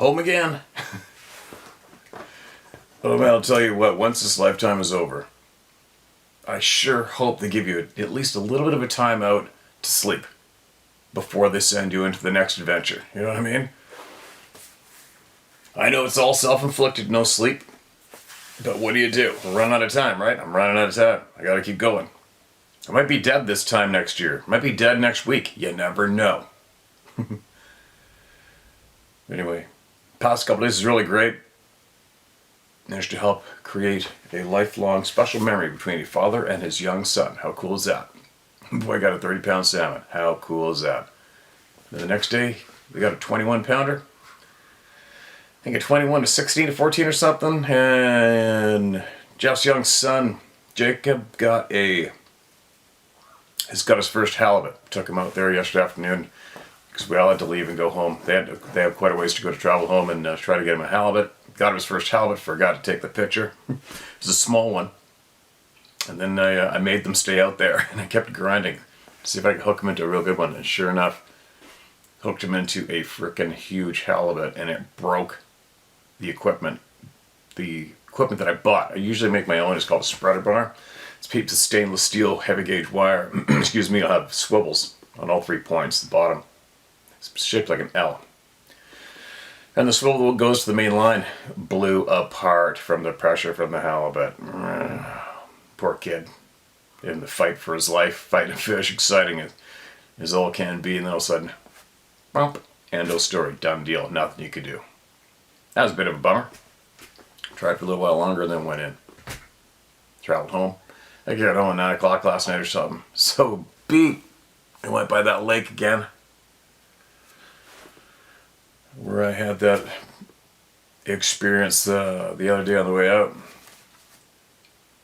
home again. Oh man, I'll tell you what, once this lifetime is over, I sure hope they give you at least a little bit of a time out to sleep before they send you into the next adventure. You know what I mean? I know it's all self-inflicted, no sleep, but what do you do? We're running out of time, right? I'm running out of time. I gotta keep going. I might be dead this time next year. I might be dead next week. You never know. Anyway, past couple days is really great. Managed to help create a lifelong special memory between a father and his young son. How cool is that? Boy got a 30-pound salmon. How cool is that? Then the next day, we got a 21-pounder. I think a 21 to 16 to 14 or something. And Jeff's young son, Jacob, has got his first halibut. Took him out there yesterday afternoon because we all had to leave and go home. They have quite a ways to go to travel home and try to get him a halibut. Got him his first halibut, forgot to take the picture. It was a small one. And then I made them stay out there and I kept grinding to see if I could hook him into a real good one. And sure enough, hooked him into a frickin' huge halibut and it broke the equipment. The equipment that I bought, I usually make my own, it's called a spreader bar. It's piece of stainless steel, heavy gauge wire. Excuse me, I'll have swivels on all 3 points, the bottom. It's shaped like an L. And the swivel that goes to the main line blew apart from the pressure from the halibut. Poor kid. In the fight for his life, fighting a fish, exciting as all can be, and then all of a sudden, bump, endo story, done deal, nothing you could do. That was a bit of a bummer. Tried for a little while longer and then went in. Traveled home. I got home at 9 o'clock last night or something. So beat. I went by that lake again, where I had that experience the other day on the way out.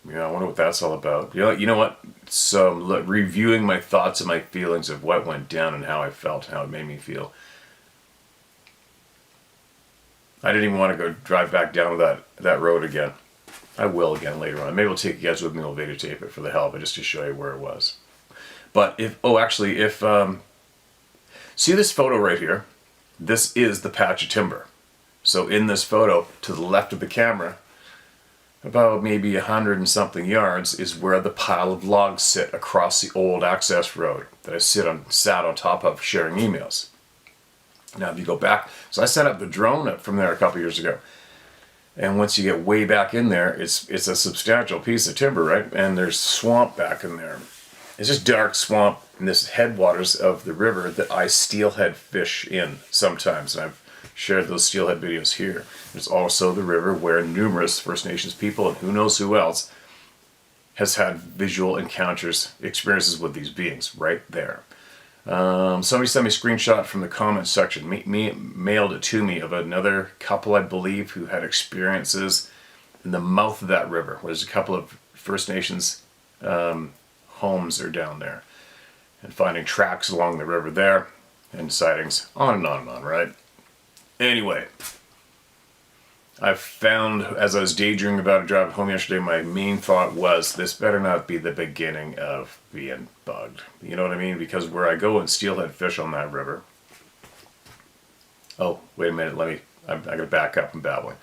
Yeah, I wonder what that's all about. You know what? So reviewing my thoughts and my feelings of what went down and how I felt, how it made me feel. I didn't even want to go drive back down that road again. I will again later on. Maybe I'll take you guys with me. I'll videotape it for the hell of it, just to show you where it was. But see this photo right here? This is the patch of timber. So in this photo, to the left of the camera, about maybe 100 and something yards, is where the pile of logs sit across the old access road that I sat on top of sharing emails. Now if you go back, so I set up the drone up from there a couple years ago. And once you get way back in there, it's a substantial piece of timber, right? And there's swamp back in there. It's just dark swamp in this headwaters of the river that I steelhead fish in sometimes. And I've shared those steelhead videos here. There's also the river where numerous First Nations people and who knows who else has had visual experiences with these beings right there. Somebody sent me a screenshot from the comments section, mailed it to me, of another couple, I believe, who had experiences in the mouth of that river, where there's a couple of First Nations homes are down there, and finding tracks along the river there, and sightings, on and on and on, right? Anyway, I found, as I was daydreaming about a drive home yesterday, my main thought was, this better not be the beginning of being bugged. You know what I mean? Because where I go and steelhead fish on that river... Oh, wait a minute, I gotta back up, I'm babbling.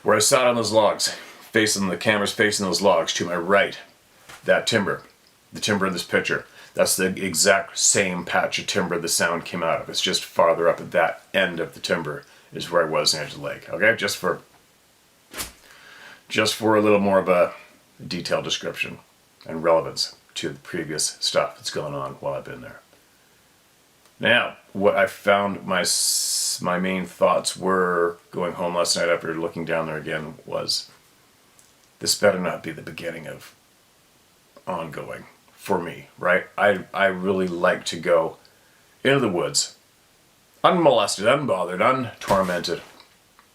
Where I sat on those logs, the camera's facing those logs, to my right, that timber, the timber in this picture, that's the exact same patch of timber the sound came out of. It's just farther up at that end of the timber is where I was in the edge of the lake. Okay, just for a little more of a detailed description and relevance to the previous stuff that's going on while I've been there. Now, what I found my main thoughts were going home last night after looking down there again was, this better not be the beginning of ongoing for me, right? I really like to go into the woods, unmolested, unbothered, untormented,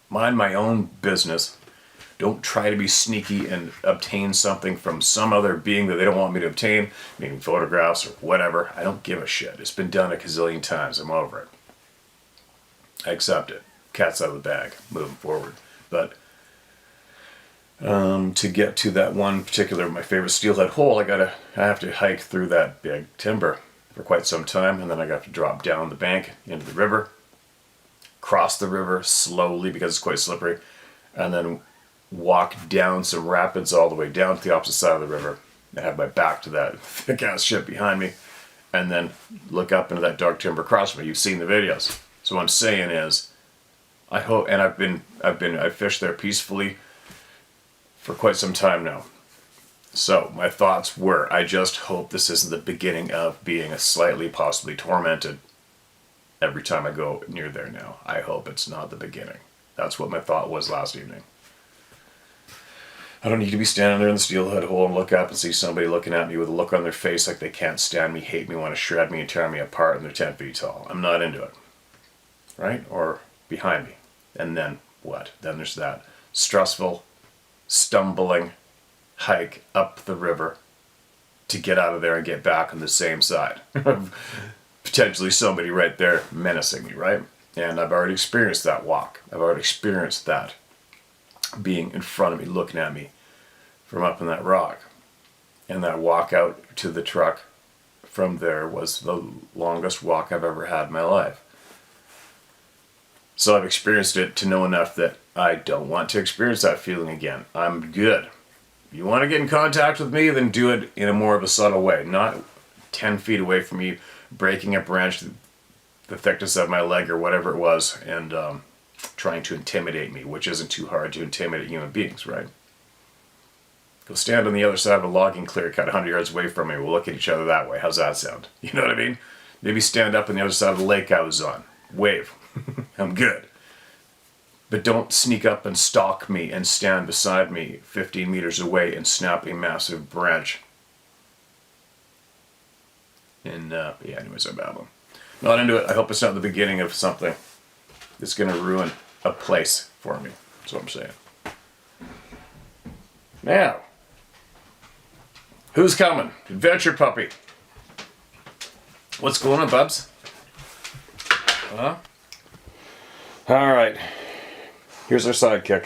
mind my own business. Don't try to be sneaky and obtain something from some other being that they don't want me to obtain, meaning photographs or whatever. I don't give a shit. It's been done a gazillion times. I'm over it. I accept it. Cat's out of the bag. Moving forward. But to get to that one particular, my favorite steelhead hole, I have to hike through that big timber for quite some time, and then I got to drop down the bank into the river, cross the river slowly because it's quite slippery, and then walk down some rapids all the way down to the opposite side of the river. I have my back to that thick ass shit behind me, and then look up into that dark timber across from me. You've seen the videos. So what I'm saying is, I hope, and I've fished there peacefully for quite some time now. So my thoughts were, I just hope this isn't the beginning of being a slightly, possibly tormented every time I go near there now. I hope it's not the beginning. That's what my thought was last evening. I don't need to be standing there in the steelhead hole and look up and see somebody looking at me with a look on their face like they can't stand me, hate me, want to shred me and tear me apart, and they're 10 feet tall. I'm not into it. Right? Or behind me. And then what? Then there's that stressful, stumbling hike up the river to get out of there and get back on the same side. Potentially somebody right there menacing me, right? And I've already experienced that walk. I've already experienced that being in front of me, looking at me from up in that rock. And that walk out to the truck from there was the longest walk I've ever had in my life. So I've experienced it to know enough that I don't want to experience that feeling again. I'm good. You want to get in contact with me, then do it in a more of a subtle way. Not 10 feet away from me, breaking a branch the thickness of my leg or whatever it was, and trying to intimidate me, which isn't too hard to intimidate human beings, right? Go stand on the other side of a logging clear cut 100 yards away from me. We'll look at each other that way. How's that sound? You know what I mean? Maybe stand up on the other side of the lake I was on. Wave. I'm good. But don't sneak up and stalk me and stand beside me 15 meters away and snap a massive branch. And anyways, I'm babbling. Not into it. I hope it's not the beginning of something that's going to ruin a place for me. That's what I'm saying. Now, who's coming? Adventure Puppy. What's going on, bubs? Huh? All right. Here's our sidekick.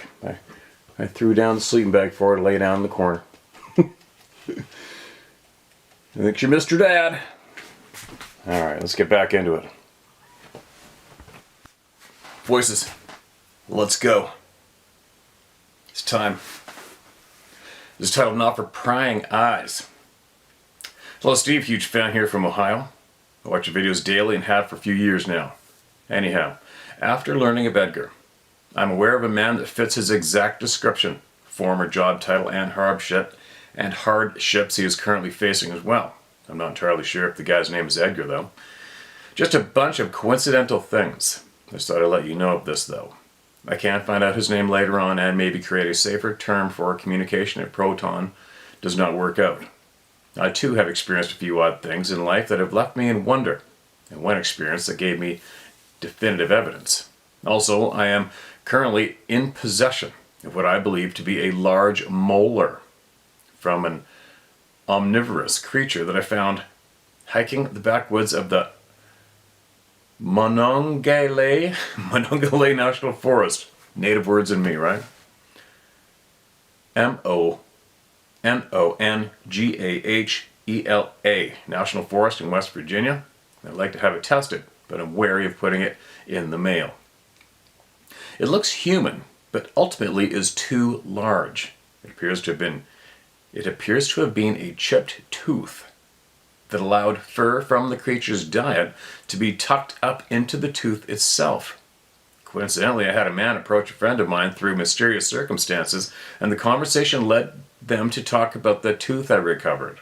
I threw down the sleeping bag for her to lay down in the corner. I think you're Mr. Dad. All right, let's get back into it. Voices, let's go. It's time. This is titled Not for Prying Eyes. Hello, Steve. Huge fan here from Ohio. I watch your videos daily and have for a few years now. Anyhow, after learning of Edgar, I'm aware of a man that fits his exact description, former job title and hardships he is currently facing as well. I'm not entirely sure if the guy's name is Edgar, though. Just a bunch of coincidental things. I just thought I'd let you know of this, though. I can find out his name later on and maybe create a safer term for communication if Proton does not work out. I, too, have experienced a few odd things in life that have left me in wonder, and one experience that gave me definitive evidence. Also, I am currently in possession of what I believe to be a large molar from an omnivorous creature that I found hiking the backwoods of the Monongahela National Forest. Native words in me, right? Monongahela National Forest in West Virginia. I'd like to have it tested, but I'm wary of putting it in the mail. It looks human, but ultimately is too large. It appears to have been a chipped tooth that allowed fur from the creature's diet to be tucked up into the tooth itself. Coincidentally, I had a man approach a friend of mine through mysterious circumstances, and the conversation led them to talk about the tooth I recovered.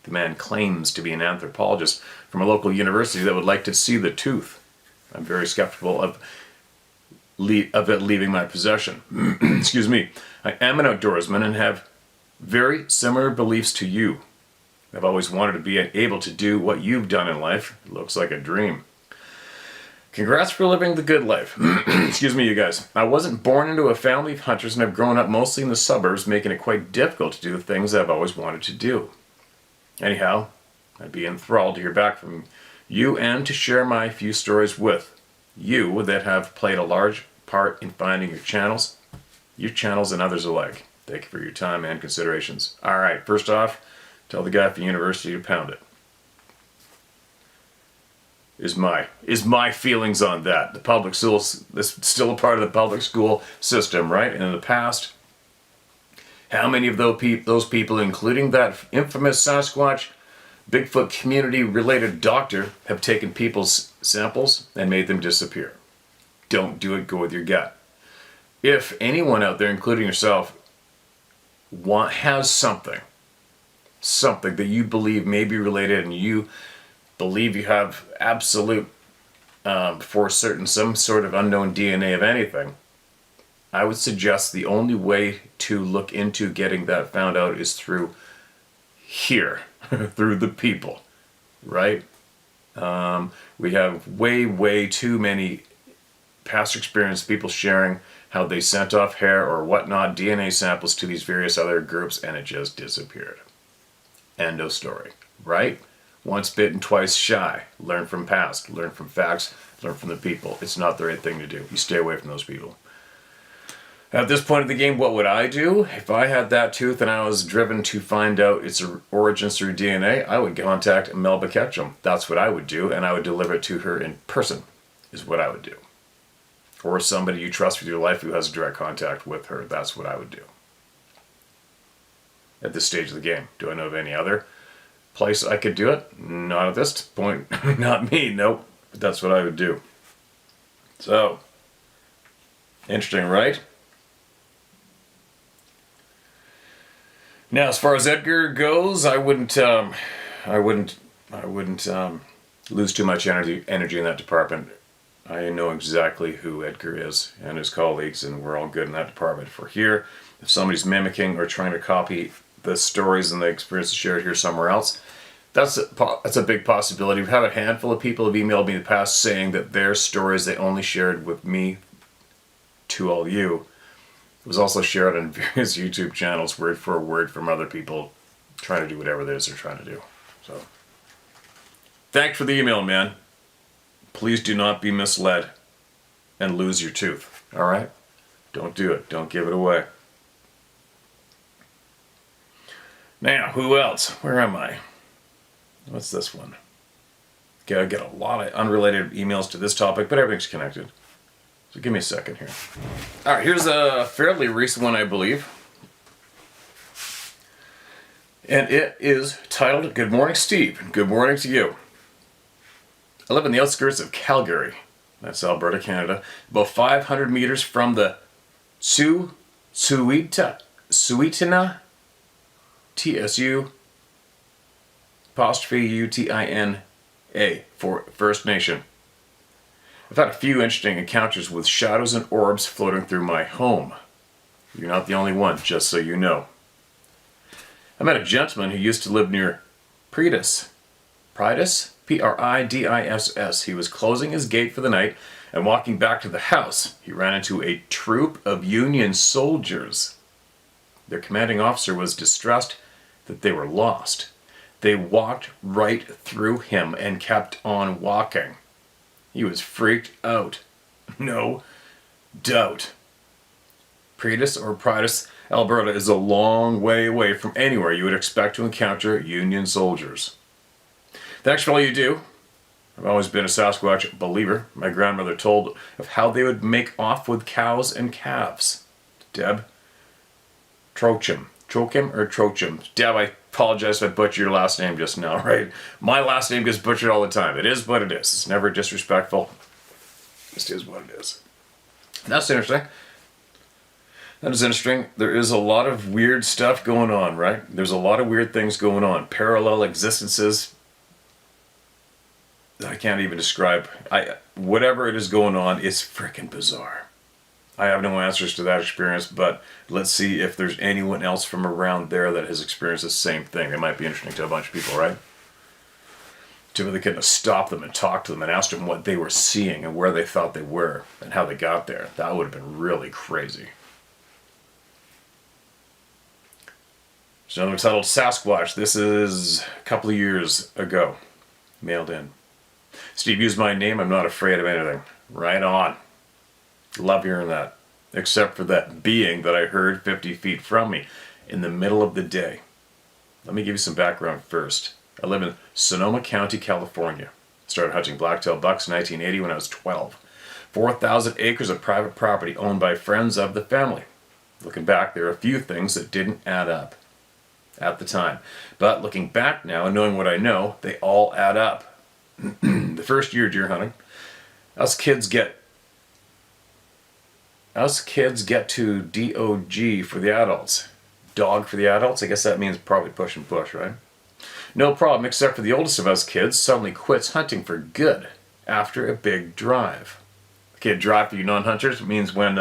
The man claims to be an anthropologist from a local university that would like to see the tooth. I'm very skeptical of it leaving my possession. Excuse me. I am an outdoorsman and have very similar beliefs to you. I've always wanted to be able to do what you've done in life. It looks like a dream. Congrats for living the good life. Excuse me, you guys. I wasn't born into a family of hunters and have grown up mostly in the suburbs, making it quite difficult to do the things I've always wanted to do. Anyhow, I'd be enthralled to hear back from you and to share my few stories with you that have played a large part in finding your channels and others alike. Thank you for your time and considerations. All right, first off, tell the guy at the university to pound it. is my feelings on that. The public schools, this is still a part of the public school system, right? And in the past, how many of those people, including that infamous Sasquatch, Bigfoot community-related doctor, have taken people's samples and made them disappear? Don't do it. Go with your gut. If anyone out there, including yourself, has something that you believe may be related, and you believe you have absolute, for certain, some sort of unknown DNA of anything, I would suggest the only way to look into getting that found out is through here, through the people, right? We have way too many past experience people sharing how they sent off hair or whatnot, DNA samples to these various other groups, and it just disappeared. End of story, right? Once bitten, twice shy. Learn from past, learn from facts, learn from the people. It's not the right thing to do. You stay away from those people. At this point of the game, what would I do? If I had that tooth and I was driven to find out its origins through DNA, I would contact Melba Ketchum. That's what I would do, and I would deliver it to her in person, is what I would do. Or somebody you trust with your life who has direct contact with her. That's what I would do. At this stage of the game. Do I know of any other place I could do it? Not at this point. Not me, nope. But that's what I would do. So, interesting, right? Now, as far as Edgar goes, I wouldn't lose too much energy in that department. I know exactly who Edgar is and his colleagues, and we're all good in that department. For here, if somebody's mimicking or trying to copy the stories and the experiences shared here somewhere else, that's a big possibility. We've had a handful of people have emailed me in the past saying that their stories they only shared with me to all you. It was also shared on various YouTube channels, word for word, from other people trying to do whatever it is they're trying to do. So, thanks for the email, man. Please do not be misled and lose your tooth. All right? Don't do it. Don't give it away. Now, who else? Where am I? What's this one? Okay, I get a lot of unrelated emails to this topic, but everything's connected. So give me a second here. All right, here's a fairly recent one, I believe. And it is titled, Good Morning, Steve. Good morning to you. I live in the outskirts of Calgary. That's Alberta, Canada. About 500 meters from the Tsuut'ina, TSU''Utina, for First Nation. I've had a few interesting encounters with shadows and orbs floating through my home. You're not the only one, just so you know. I met a gentleman who used to live near Pridis. P-R-I-D-I-S-S. He was closing his gate for the night and walking back to the house. He ran into a troop of Union soldiers. Their commanding officer was distressed that they were lost. They walked right through him and kept on walking. He was freaked out. No doubt. Pridis, Alberta, is a long way away from anywhere you would expect to encounter Union soldiers. Thanks for all you do. I've always been a Sasquatch believer. My grandmother told of how they would make off with cows and calves. Deb Trochim. Deb, I apologize if I butchered your last name just now, right? My last name gets butchered all the time. It is what it is. It's never disrespectful. It just is what it is. That's interesting. That is interesting. There is a lot of weird stuff going on, right? There's a lot of weird things going on. Parallel existences. I can't even describe. Whatever it is going on, it's freaking bizarre. I have no answers to that experience, but let's see if there's anyone else from around there that has experienced the same thing. It might be interesting to a bunch of people, right? To really kind of stop them and talk to them and ask them what they were seeing and where they thought they were and how they got there. That would have been really crazy. There's another one titled Sasquatch. This is a couple of years ago. Mailed in. Steve used my name. I'm not afraid of anything. Right on. Love hearing that. Except for that being that I heard 50 feet from me in the middle of the day. Let me give you some background first. I live in Sonoma County, California. Started hunting blacktail bucks in 1980 when I was 12. 4,000 acres of private property owned by friends of the family. Looking back, there are a few things that didn't add up at the time. But looking back now and knowing what I know, they all add up. The first year deer hunting, us kids get to DOG for the adults. Dog for the adults? I guess that means probably push and push, right? No problem, except for the oldest of us kids suddenly quits hunting for good after a big drive. Okay, drive for you non-hunters means when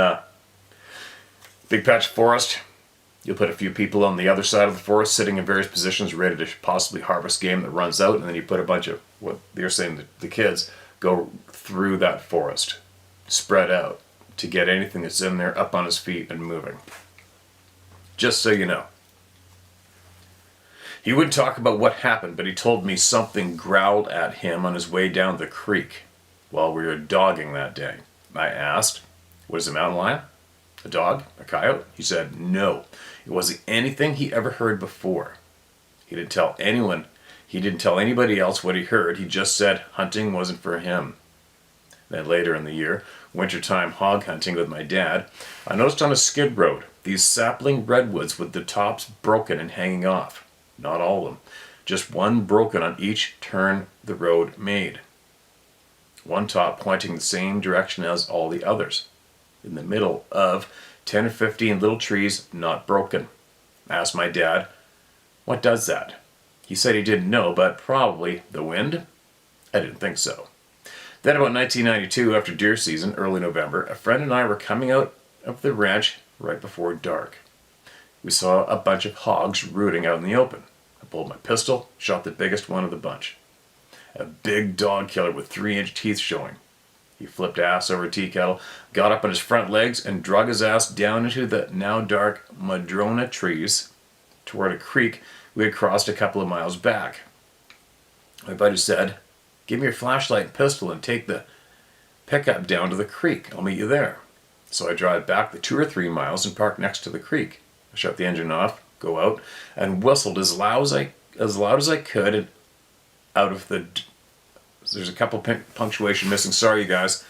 big patch of forest, you'll put a few people on the other side of the forest sitting in various positions ready to possibly harvest game that runs out, and then you put a bunch of, what they're saying, the kids go through that forest, spread out, to get anything that's in there up on his feet and moving. Just so you know. He wouldn't talk about what happened, but he told me something growled at him on his way down the creek while we were dogging that day. I asked, "What is a mountain lion? A dog? A coyote?" He said no. It wasn't anything he ever heard before. He didn't tell anyone. He didn't tell anybody else what he heard. He just said hunting wasn't for him. Then later in the year, wintertime hog hunting with my dad, I noticed on a skid road these sapling redwoods with the tops broken and hanging off. Not all of them. Just one broken on each turn the road made. One top pointing the same direction as all the others. In the middle of 10 or 15 little trees not broken. I asked my dad, "What does that?" He said he didn't know, but probably the wind? I didn't think so. Then about 1992, after deer season, early November, a friend and I were coming out of the ranch right before dark. We saw a bunch of hogs rooting out in the open. I pulled my pistol, shot the biggest one of the bunch. A big dog killer with 3-inch teeth showing. He flipped ass over a tea kettle, got up on his front legs, and drug his ass down into the now dark madrona trees toward a creek we had crossed a couple of miles back. My buddy said, "Give me your flashlight and pistol and take the pickup down to the creek. I'll meet you there." So I drive back the 2 or 3 miles and park next to the creek. I shut the engine off, go out, and whistled as loud as I could, and out of the... There's a couple punctuation missing. Sorry, you guys.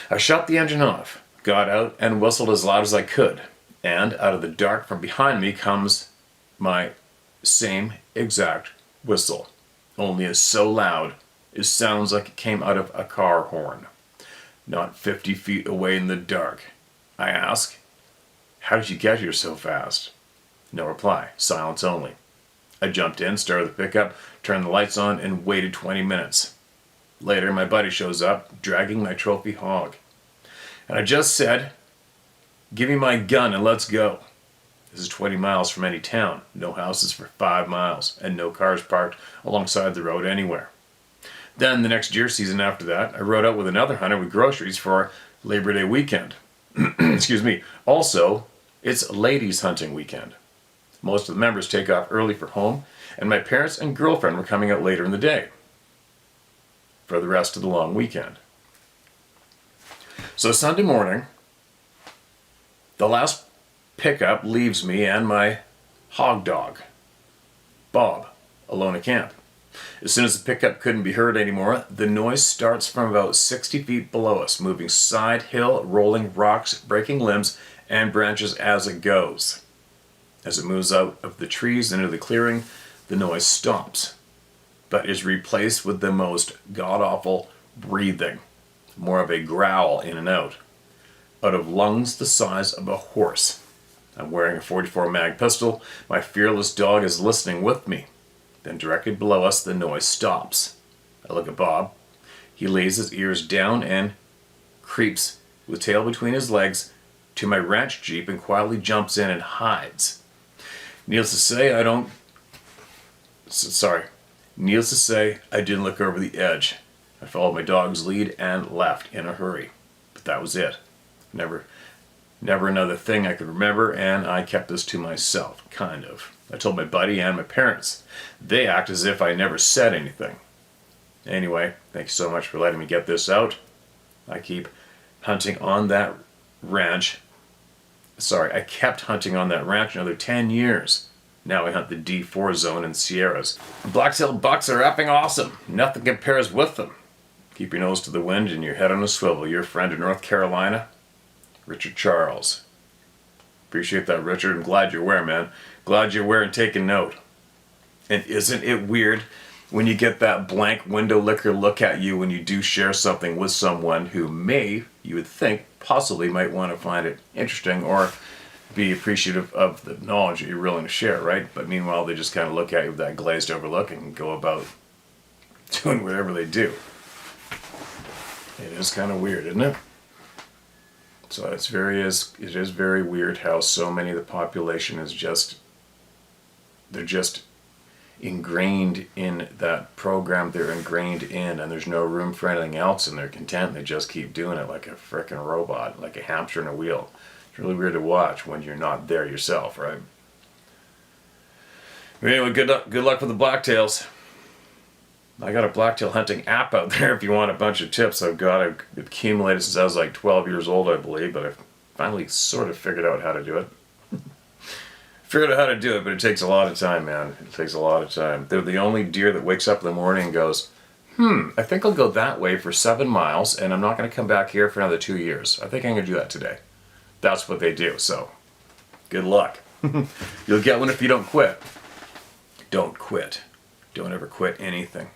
I shut the engine off, got out, and whistled as loud as I could. And out of the dark from behind me comes my same exact whistle. Only it's so loud, it sounds like it came out of a car horn. Not 50 feet away in the dark. I ask, "How did you get here so fast?" No reply. Silence only. I jumped in, started the pickup, turned the lights on, and waited 20 minutes. Later, my buddy shows up, dragging my trophy hog. And I just said, "Give me my gun and let's go." This is 20 miles from any town, no houses for 5 miles, and no cars parked alongside the road anywhere. Then, the next deer season after that, I rode out with another hunter with groceries for Labor Day weekend. Excuse me. Also, it's ladies hunting weekend. Most of the members take off early for home, and my parents and girlfriend were coming out later in the day for the rest of the long weekend. So Sunday morning, the last pickup leaves me and my hog dog, Bob, alone at camp. As soon as the pickup couldn't be heard anymore, the noise starts from about 60 feet below us, moving side hill, rolling rocks, breaking limbs and branches as it goes. As it moves out of the trees into the clearing, the noise stops, but is replaced with the most god-awful breathing, more of a growl in and out of lungs the size of a horse. I'm wearing a .44 mag pistol. My fearless dog is listening with me. Then directly below us, the noise stops. I look at Bob. He lays his ears down and creeps with tail between his legs to my ranch jeep and quietly jumps in and hides. Needless to say, I didn't look over the edge. I followed my dog's lead and left in a hurry. But that was it. Never another thing I could remember, and I kept this to myself, kind of. I told my buddy and my parents. They act as if I never said anything. Anyway, thank you so much for letting me get this out. I kept hunting on that ranch another 10 years. Now I hunt the D4 zone in Sierras. Black-tailed bucks are effing awesome. Nothing compares with them. Keep your nose to the wind and your head on a swivel. Your friend in North Carolina, Richard Charles. Appreciate that, Richard. I'm glad you're aware, man. Glad you're aware and taking note. And isn't it weird when you get that blank window licker look at you when you do share something with someone who may, you would think, possibly might want to find it interesting or be appreciative of the knowledge that you're willing to share, right? But meanwhile, they just kind of look at you with that glazed over look and go about doing whatever they do. It is kind of weird, isn't it? So it is very weird how so many of the population is they're just ingrained in that program they're ingrained in, and there's no room for anything else, and they're content. They just keep doing it like a frickin' robot, like a hamster in a wheel. It's really weird to watch when you're not there yourself, right? But anyway, good luck with the blacktails. I got a blacktail hunting app out there if you want a bunch of tips. I've accumulated since I was like 12 years old, I believe, but I've finally sort of figured out how to do it. Figured out how to do it, but it takes a lot of time, man. It takes a lot of time. They're the only deer that wakes up in the morning and goes, I think I'll go that way for 7 miles, and I'm not going to come back here for another 2 years. I think I'm going to do that today. That's what they do, so good luck. You'll get one if you don't quit. Don't quit. Don't ever quit anything.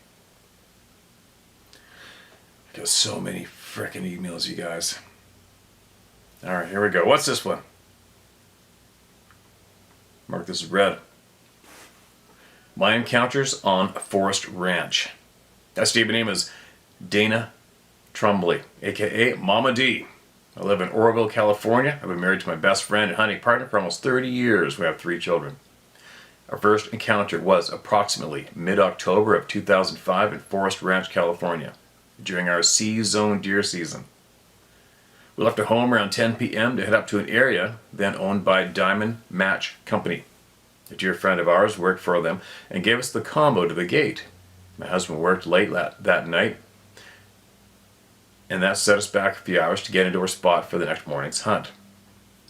I got so many frickin' emails, you guys. Alright, here we go. What's this one? Mark this as red. My encounters on a forest ranch. That Steven name is Dana Trumbley, aka Mama D. I live in Oroville, California. I've been married to my best friend and hunting partner for almost 30 years. We have 3 children. Our first encounter was approximately mid-October of 2005 in Forest Ranch, California, during our C-zone deer season. We left our home around 10 p.m. to head up to an area then owned by Diamond Match Company. A dear friend of ours worked for them and gave us the combo to the gate. My husband worked late that night, and that set us back a few hours to get into our spot for the next morning's hunt.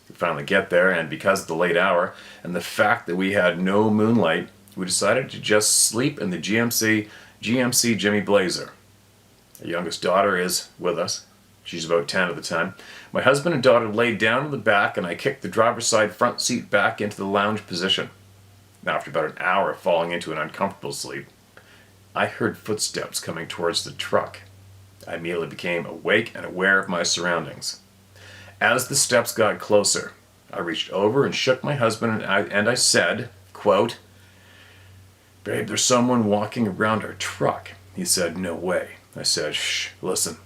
We finally get there, and because of the late hour and the fact that we had no moonlight, we decided to just sleep in the GMC Jimmy Blazer. Our youngest daughter is with us. She's about 10 at the time. My husband and daughter laid down in the back, and I kicked the driver's side front seat back into the lounge position. After about an hour of falling into an uncomfortable sleep, I heard footsteps coming towards the truck. I immediately became awake and aware of my surroundings. As the steps got closer, I reached over and shook my husband, and I said, quote, "Babe, there's someone walking around our truck." He said, "No way." I said, "Shh, listen."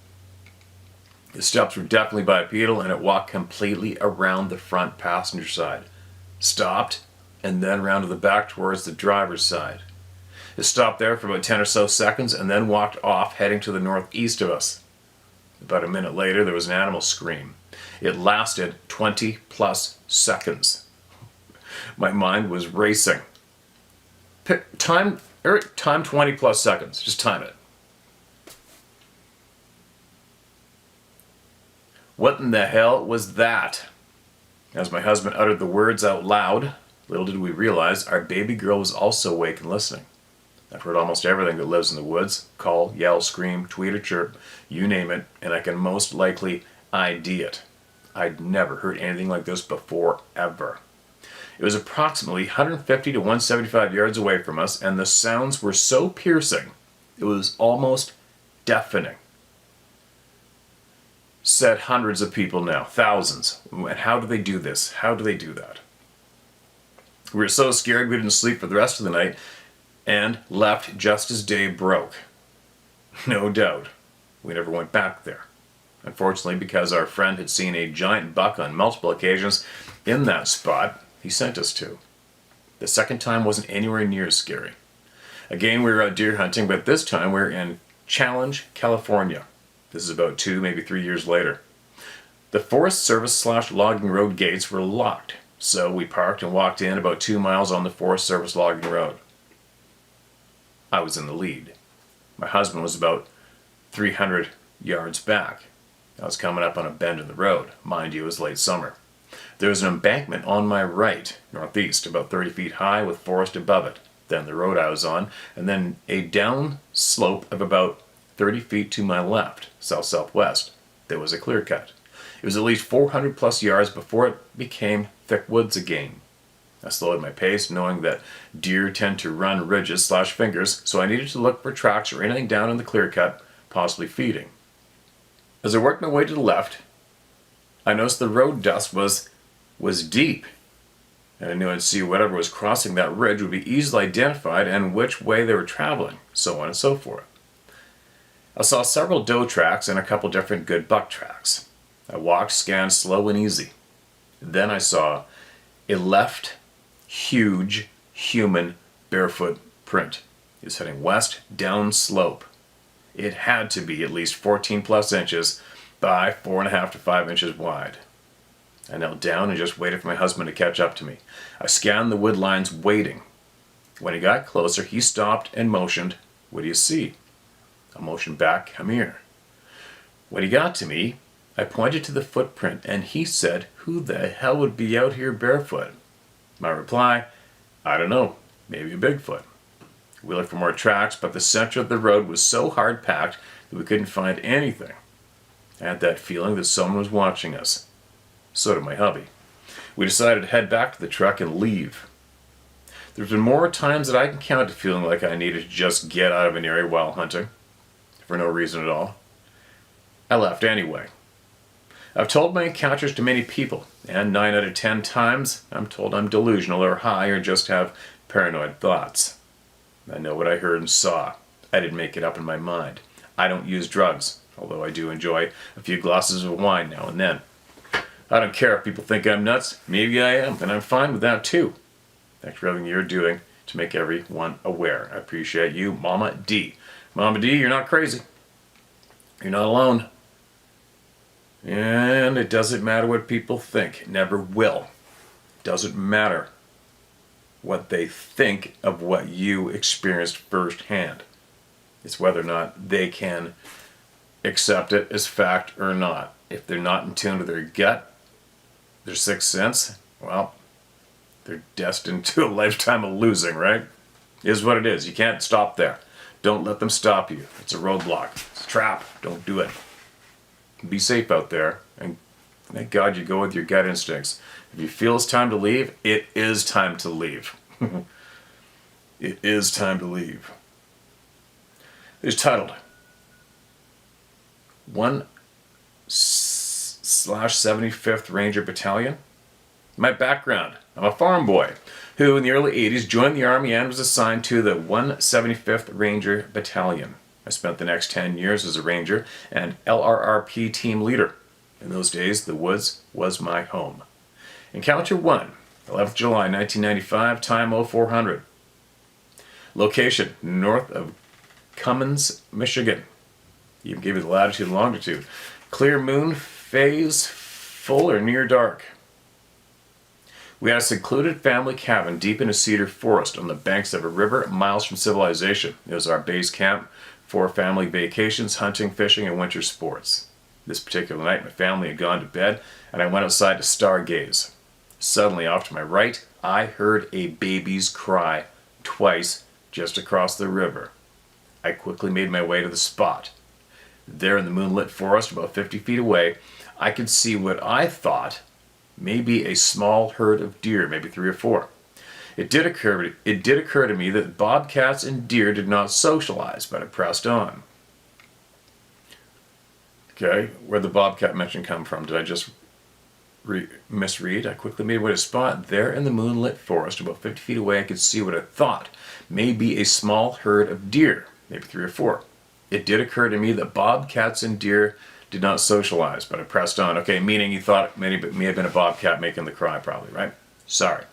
The steps were definitely bipedal, and it walked completely around the front passenger side, stopped, and then around to the back towards the driver's side. It stopped there for about 10 or so seconds and then walked off, heading to the northeast of us. About a minute later, there was an animal scream. It lasted 20 plus seconds. My mind was racing. Time 20 plus seconds. Just time it. What in the hell was that? As my husband uttered the words out loud, little did we realize our baby girl was also awake and listening. I've heard almost everything that lives in the woods. Call, yell, scream, tweet or chirp, you name it, and I can most likely ID it. I'd never heard anything like this before, ever. It was approximately 150 to 175 yards away from us, and the sounds were so piercing, it was almost deafening. Said hundreds of people now, thousands. And how do they do this? How do they do that? We were so scared we didn't sleep for the rest of the night and left just as day broke. No doubt. We never went back there. Unfortunately, because our friend had seen a giant buck on multiple occasions in that spot, he sent us to. The second time wasn't anywhere near as scary. Again, we were out deer hunting, but this time we were in Challenge, California. This is about 2, maybe 3 years later. The Forest Service / logging road gates were locked, so we parked and walked in about 2 miles on the Forest Service logging road. I was in the lead. My husband was about 300 yards back. I was coming up on a bend in the road. Mind you, it was late summer. There was an embankment on my right, northeast, about 30 feet high with forest above it. Then the road I was on, and then a down slope of about 30 feet to my left, south-southwest, there was a clear cut. It was at least 400 plus yards before it became thick woods again. I slowed my pace, knowing that deer tend to run ridges/fingers, so I needed to look for tracks or anything down in the clear cut, possibly feeding. As I worked my way to the left, I noticed the road dust was deep, and I knew I'd see whatever was crossing that ridge would be easily identified and which way they were traveling, so on and so forth. I saw several doe tracks and a couple different good buck tracks. I walked, scanned slow and easy. Then I saw a left, huge, human, barefoot print. It was heading west, down slope. It had to be at least 14 plus inches by 4.5 to 5 inches wide. I knelt down and just waited for my husband to catch up to me. I scanned the wood lines, waiting. When he got closer, he stopped and motioned, "What do you see?" I motioned back, "Come here." When he got to me, I pointed to the footprint and he said, "Who the hell would be out here barefoot?" My reply, "I don't know, maybe a Bigfoot." We looked for more tracks, but the center of the road was so hard packed that we couldn't find anything. I had that feeling that someone was watching us. So did my hubby. We decided to head back to the truck and leave. There's been more times that I can count to feeling like I needed to just get out of an area while hunting, for no reason at all. I left anyway. I've told my encounters to many people, and 9 out of 10 times I'm told I'm delusional or high or just have paranoid thoughts. I know what I heard and saw. I didn't make it up in my mind. I don't use drugs, although I do enjoy a few glasses of wine now and then. I don't care if people think I'm nuts. Maybe I am, and I'm fine with that too. Thanks for everything you're doing to make everyone aware. I appreciate you, Mama D. Mama D, you're not crazy. You're not alone. And it doesn't matter what people think. It never will. It doesn't matter what they think of what you experienced firsthand. It's whether or not they can accept it as fact or not. If they're not in tune with their gut, their sixth sense, well, they're destined to a lifetime of losing, right? It is what it is. You can't stop there. Don't let them stop you. It's a roadblock. It's a trap. Don't do it. Be safe out there, and thank God you go with your gut instincts. If you feel it's time to leave, it is time to leave. It is time to leave. It's titled 1/75th Ranger Battalion. My background: I'm a farm boy who in the early 80s joined the Army and was assigned to the 175th Ranger Battalion. I spent the next 10 years as a Ranger and LRRP team leader. In those days, the woods was my home. Encounter 1, 11th July 1995, time 0400. Location, north of Cummins, Michigan. Even give you the latitude and longitude. Clear moon, phase, full or near dark. We had a secluded family cabin deep in a cedar forest on the banks of a river miles from civilization. It was our base camp for family vacations, hunting, fishing, and winter sports. This particular night, my family had gone to bed, and I went outside to stargaze. Suddenly, off to my right, I heard a baby's cry twice just across the river. I quickly made my way to the spot. There in the moonlit forest, about 50 feet away, I could see what I thought may be a small herd of deer, maybe 3 or 4. It did occur to me that bobcats and deer did not socialize, but I pressed on. Okay, where'd the bobcat mention come from? Did I just misread? I quickly made my way to a spot. There in the moonlit forest, about 50 feet away, I could see what I thought may be a small herd of deer, maybe 3 or 4. It did occur to me that bobcats and deer did not socialize, but I pressed on. Okay, meaning you thought it may have been a bobcat making the cry, probably, right? Sorry.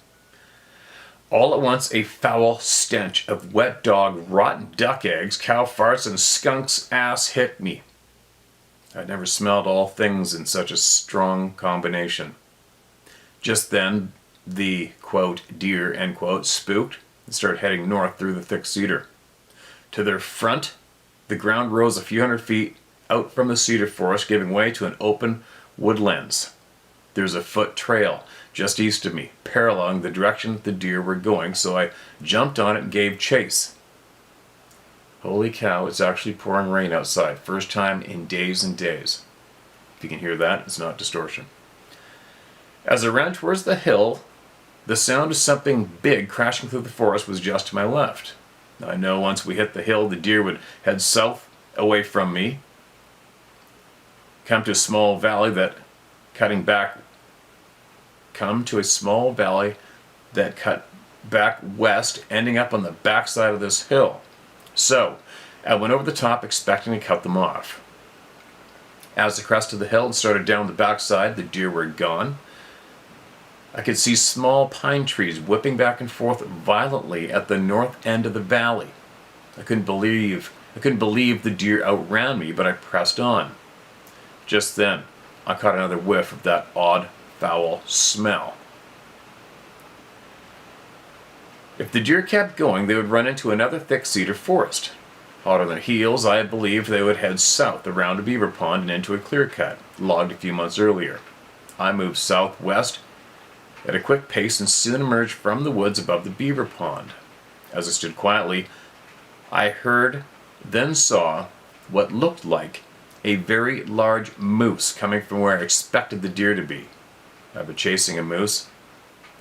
All at once, a foul stench of wet dog, rotten duck eggs, cow farts, and skunk's ass hit me. I'd never smelled all things in such a strong combination. Just then, the, quote, deer, end quote, spooked and started heading north through the thick cedar. To their front, the ground rose a few hundred feet out from the cedar forest, giving way to an open woodlands. There's a foot trail just east of me, paralleling the direction the deer were going, so I jumped on it and gave chase. Holy cow, it's actually pouring rain outside. First time in days and days. If you can hear that, it's not distortion. As I ran towards the hill, the sound of something big crashing through the forest was just to my left. Now, I know once we hit the hill, the deer would head south away from me, come to a small valley that cut back west, ending up on the backside of this hill. So I went over the top expecting to cut them off. As the crest of the hill started down the backside, the deer were gone. I could see small pine trees whipping back and forth violently at the north end of the valley. I couldn't believe the deer outran me, but I pressed on. Just then, I caught another whiff of that odd, foul smell. If the deer kept going, they would run into another thick cedar forest. Hot on their heels, I believed they would head south around a beaver pond and into a clear cut, logged a few months earlier. I moved southwest at a quick pace and soon emerged from the woods above the beaver pond. As I stood quietly, I heard, then saw, what looked like a very large moose coming from where I expected the deer to be. I've been chasing a moose.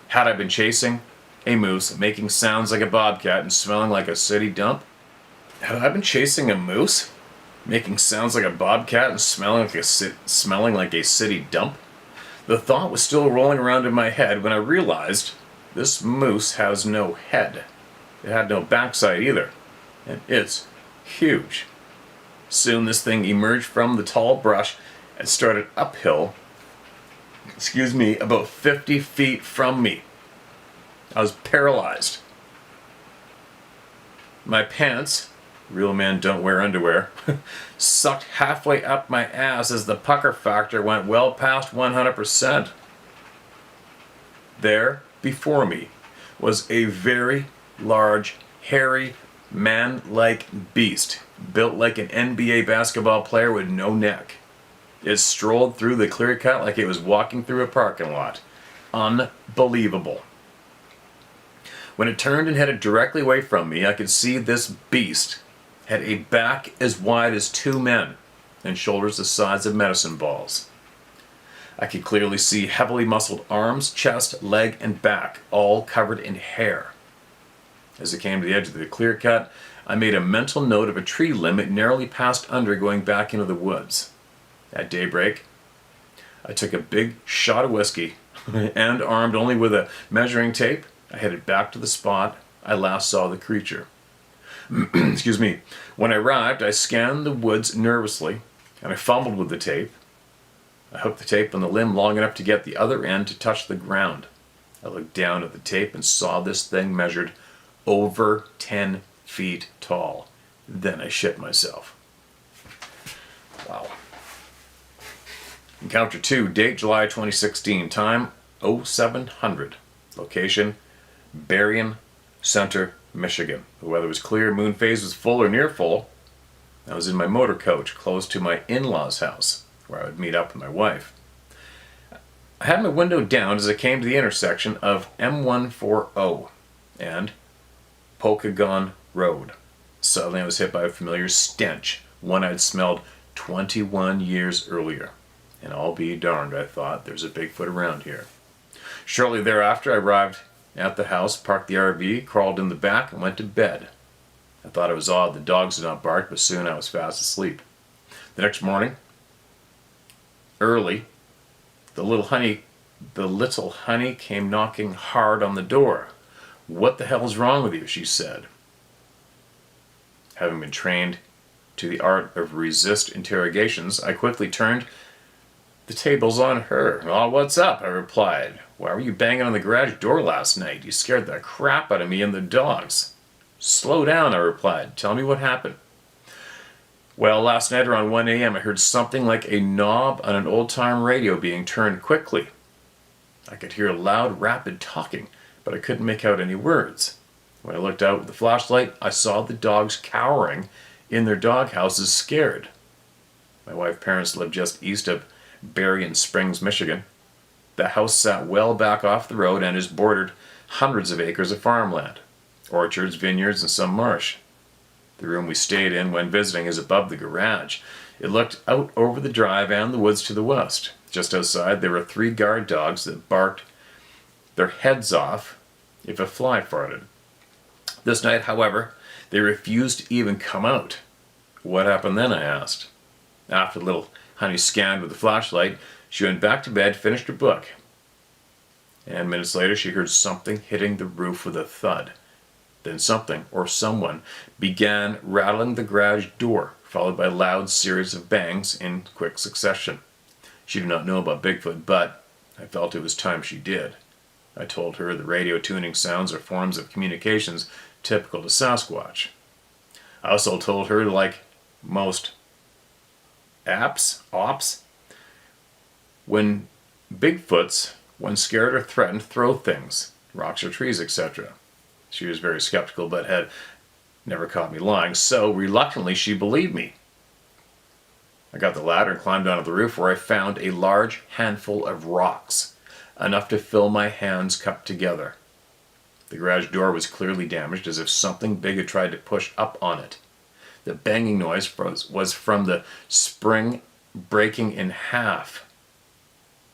Had I been chasing a moose, making sounds like a bobcat and smelling like a city dump? Had I been chasing a moose, making sounds like a bobcat and smelling like a city dump? The thought was still rolling around in my head when I realized this moose has no head. It had no backside either, and it's huge. Soon this thing emerged from the tall brush and started uphill, about 50 feet from me. I was paralyzed. My pants, real men don't wear underwear, sucked halfway up my ass as the pucker factor went well past 100%. There, before me, was a very large, hairy, man-like beast, built like an NBA basketball player with no neck. It strolled through the clear cut like it was walking through a parking lot. Unbelievable. When it turned and headed directly away from me, I could see this beast had a back as wide as two men and shoulders the size of medicine balls. I could clearly see heavily muscled arms, chest, leg, and back, all covered in hair. As it came to the edge of the clear cut, I made a mental note of a tree limb it narrowly passed under going back into the woods. At daybreak, I took a big shot of whiskey and, armed only with a measuring tape, I headed back to the spot I last saw the creature. Excuse me. When I arrived, I scanned the woods nervously, and I fumbled with the tape. I hooked the tape on the limb long enough to get the other end to touch the ground. I looked down at the tape and saw this thing measured over 10 feet tall. Then I shit myself. Wow. Encounter 2, date July 2016, time 0700. Location, Berrien Center, Michigan. The weather was clear, moon phase was full or near full. I was in my motor coach close to my in-laws' house, where I would meet up with my wife. I had my window down as I came to the intersection of M140 and Pokagon Road. Suddenly I was hit by a familiar stench, one I'd smelled 21 years earlier. And I'll be darned, I thought, there's a Bigfoot around here. Shortly thereafter, I arrived at the house, parked the RV, crawled in the back, and went to bed. I thought it was odd the dogs did not bark, but soon I was fast asleep. The next morning, early, the little honey came knocking hard on the door. "What the hell is wrong with you?" she said. Having been trained to the art of resist interrogations, I quickly turned the tables on her. "Oh, what's up?" I replied. "Why were you banging on the garage door last night? You scared the crap out of me and the dogs." "Slow down," I replied. "Tell me what happened." "Well, last night around 1 a.m. I heard something like a knob on an old-time radio being turned quickly. I could hear loud, rapid talking, but I couldn't make out any words. When I looked out with the flashlight, I saw the dogs cowering in their dog houses, scared." My wife's parents lived just east of Berrien Springs, Michigan. The house sat well back off the road and is bordered hundreds of acres of farmland, orchards, vineyards, and some marsh. The room we stayed in when visiting is above the garage. It looked out over the drive and the woods to the west. Just outside, there were 3 guard dogs that barked their heads off if a fly farted. This night, however, they refused to even come out. What happened then, I asked. After little Honey scanned with the flashlight, she went back to bed, finished her book. And minutes later, she heard something hitting the roof with a thud. Then something, or someone, began rattling the garage door, followed by a loud series of bangs in quick succession. She did not know about Bigfoot, but I felt it was time she did. I told her the radio tuning sounds are forms of communications typical to Sasquatch. I also told her, like most ops, when Bigfoots, when scared or threatened, throw things, rocks or trees, etc. She was very skeptical, but had never caught me lying, so reluctantly she believed me. I got the ladder and climbed onto the roof, where I found a large handful of rocks, enough to fill my hands cupped together. The garage door was clearly damaged, as if something big had tried to push up on it. The banging noise was from the spring breaking in half.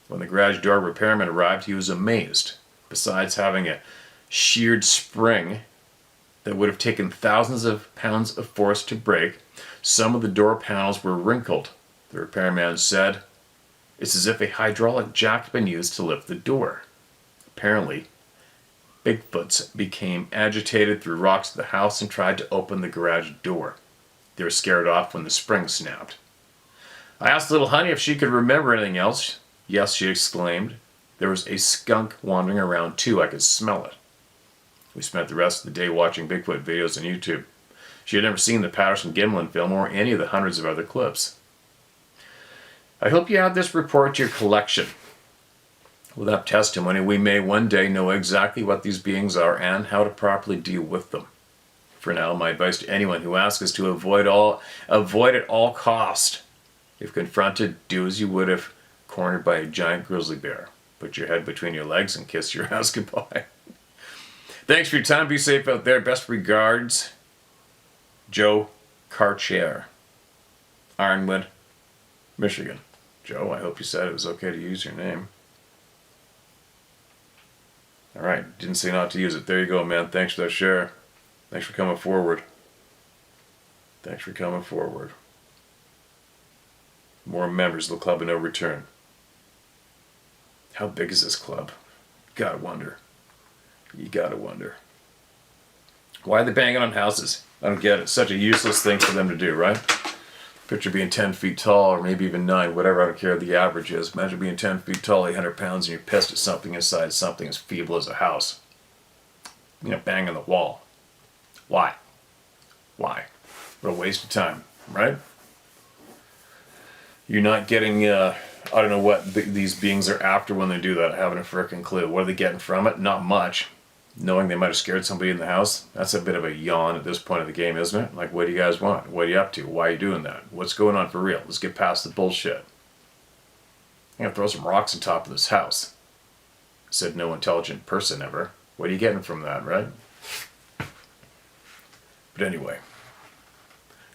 When the garage door repairman arrived, he was amazed. Besides having a sheared spring that would have taken thousands of pounds of force to break, some of the door panels were wrinkled. The repairman said, "It's as if a hydraulic jack had been used to lift the door." Apparently, Bigfoots became agitated, threw rocks at the house, and tried to open the garage door. They were scared off when the spring snapped. I asked little Honey if she could remember anything else. "Yes," she exclaimed. "There was a skunk wandering around too. I could smell it." We spent the rest of the day watching Bigfoot videos on YouTube. She had never seen the Patterson-Gimlin film or any of the hundreds of other clips. I hope you add this report to your collection. With that testimony, we may one day know exactly what these beings are and how to properly deal with them. For now, my advice to anyone who asks is to avoid at all cost. If confronted, do as you would if cornered by a giant grizzly bear. Put your head between your legs and kiss your ass goodbye. Thanks for your time. Be safe out there. Best regards, Joe Karcher, Ironwood, Michigan. Joe, I hope you said it was okay to use your name. All right, didn't say not to use it. There you go, man. Thanks for that share. Thanks for coming forward. Thanks for coming forward. More members of the Club of No Return. How big is this club? Gotta wonder. You gotta wonder. Why are they banging on houses? I don't get it. Such a useless thing for them to do, right? Picture being 10 feet tall, or maybe even 9, whatever, I don't care what the average is. Imagine being 10 feet tall, 800 pounds, and you're pissed at something inside something as feeble as a house. You know, bang on the wall. Why? Why? What a waste of time, right? You're not getting, I don't know what these beings are after when they do that. I haven't a frickin' clue. What are they getting from it? Not much. Knowing they might have scared somebody in the house, that's a bit of a yawn at this point of the game, isn't it? Like, what do you guys want? What are you up to? Why are you doing that? What's going on for real? Let's get past the bullshit. I'm gonna throw some rocks on top of this house. Said no intelligent person ever. What are you getting from that, right? But anyway,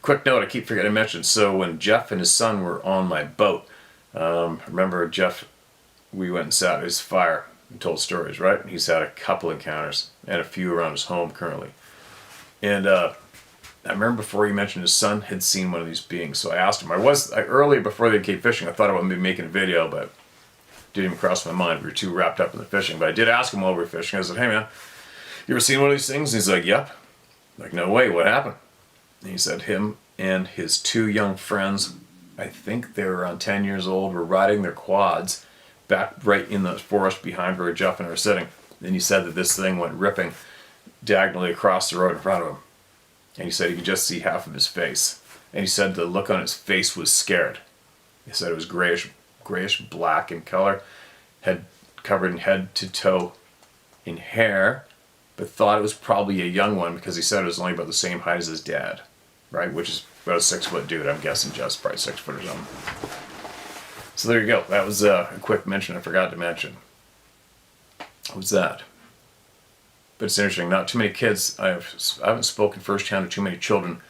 quick note I keep forgetting to mention. So when Jeff and his son were on my boat, remember Jeff, we went and sat at his fire and told stories, right? And he's had a couple encounters and a few around his home currently. And I remember before he mentioned his son had seen one of these beings. So I asked him, earlier before they came fishing, I thought about maybe making a video, but it didn't even cross my mind. We were too wrapped up in the fishing. But I did ask him while we were fishing. I said, "Hey man, you ever seen one of these things?" And he's like, "Yep." I'm like, "No way, what happened?" And he said him and his 2 young friends, I think they were around 10 years old, were riding their quads back right in the forest behind where Jeff and I were sitting. And he said that this thing went ripping diagonally across the road in front of him. And he said he could just see half of his face. And he said the look on his face was scared. He said it was grayish black in color, had covered in head to toe in hair, but thought it was probably a young one because he said it was only about the same height as his dad, right? Which is about a 6-foot dude, I'm guessing. Just probably 6 foot or something. So there you go. That was a quick mention I forgot to mention. What was that? But it's interesting. Not too many kids. I haven't spoken firsthand to too many children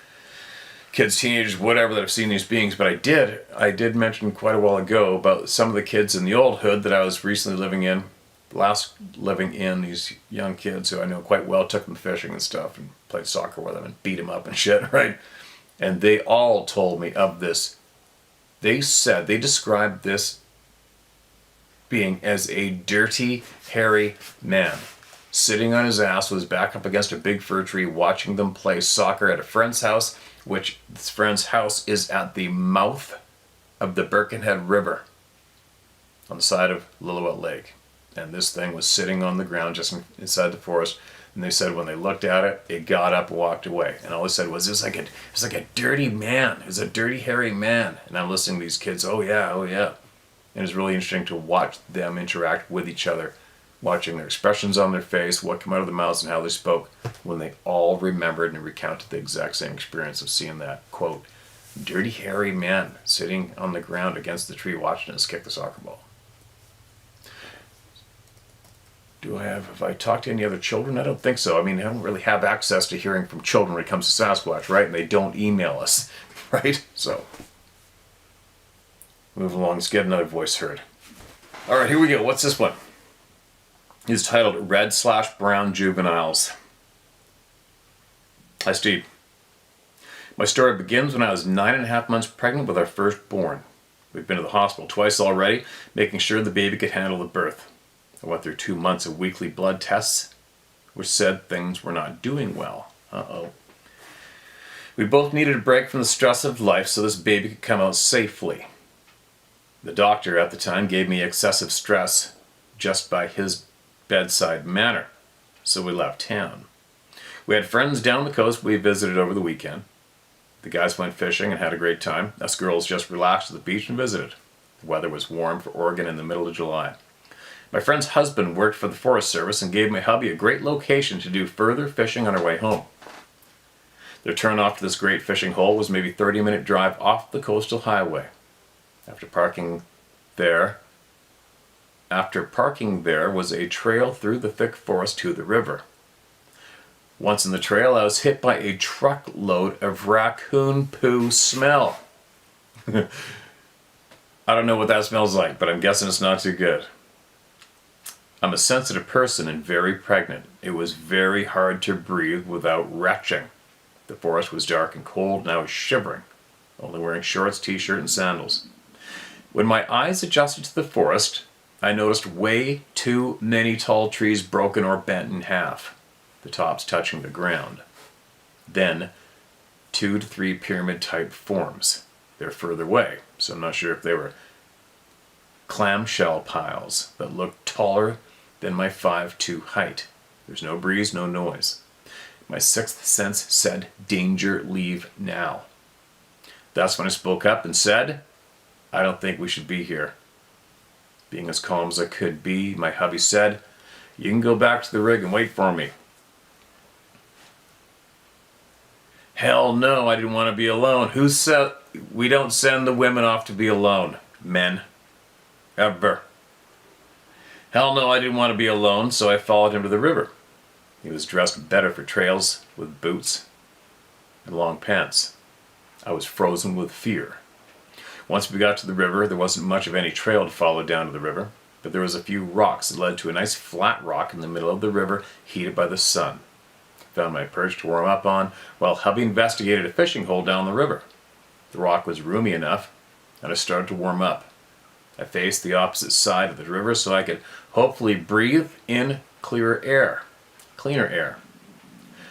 kids, teenagers, whatever, that have seen these beings, but I did mention quite a while ago about some of the kids in the old hood that I was recently living in, these young kids who I know quite well, took them fishing and stuff and played soccer with them and beat them up and shit, right? And they all told me of this. They described this being as a dirty, hairy man, sitting on his ass with his back up against a big fir tree, watching them play soccer at a friend's house, which this friend's house is at the mouth of the Birkenhead River on the side of Lillooet Lake. And this thing was sitting on the ground just inside the forest. And they said when they looked at it, it got up and walked away. And all they said was, it's like a dirty man. It's a dirty, hairy man. And I'm listening to these kids, oh yeah, oh yeah. And it's really interesting to watch them interact with each other, watching their expressions on their face, what came out of their mouths and how they spoke, when they all remembered and recounted the exact same experience of seeing that, quote, dirty, hairy man sitting on the ground against the tree watching us kick the soccer ball. Have I talked to any other children? I don't think so. I mean, I don't really have access to hearing from children when it comes to Sasquatch, right? And they don't email us, right? So, move along. Let's get another voice heard. All right, here we go. What's this one? It's titled Red/Brown Juveniles. Hi, Steve. My story begins when I was 9.5 months pregnant with our firstborn. We've been to the hospital twice already, making sure the baby could handle the birth. I went through 2 months of weekly blood tests, which said things were not doing well. Uh-oh. We both needed a break from the stress of life so this baby could come out safely. The doctor at the time gave me excessive stress just by his bedside manner, so we left town. We had friends down the coast we visited over the weekend. The guys went fishing and had a great time. Us girls just relaxed at the beach and visited. The weather was warm for Oregon in the middle of July. My friend's husband worked for the Forest Service and gave my hubby a great location to do further fishing on our way home. Their turn off to this great fishing hole was maybe a 30-minute drive off the coastal highway. After parking there was a trail through the thick forest to the river. Once in the trail, I was hit by a truckload of raccoon poo smell. I don't know what that smells like, but I'm guessing it's not too good. I'm a sensitive person and very pregnant. It was very hard to breathe without retching. The forest was dark and cold and I was shivering, only wearing shorts, t-shirt, and sandals. When my eyes adjusted to the forest, I noticed way too many tall trees broken or bent in half, the tops touching the ground. Then, 2 to 3 pyramid-type forms. They're further away, so I'm not sure if they were clamshell piles that looked taller than my 5'2" height. There's no breeze, no noise. My sixth sense said, danger, leave now. That's when I spoke up and said, I don't think we should be here. Being as calm as I could be, my hubby said, you can go back to the rig and wait for me. Hell no, I didn't want to be alone. Who said we don't send the women off to be alone? Men. Ever. Hell no, I didn't want to be alone, so I followed him to the river. He was dressed better for trails, with boots and long pants. I was frozen with fear. Once we got to the river, there wasn't much of any trail to follow down to the river, but there was a few rocks that led to a nice flat rock in the middle of the river, heated by the sun. I found my perch to warm up on, while hubby investigated a fishing hole down the river. The rock was roomy enough, and I started to warm up. I faced the opposite side of the river so I could hopefully breathe in cleaner air.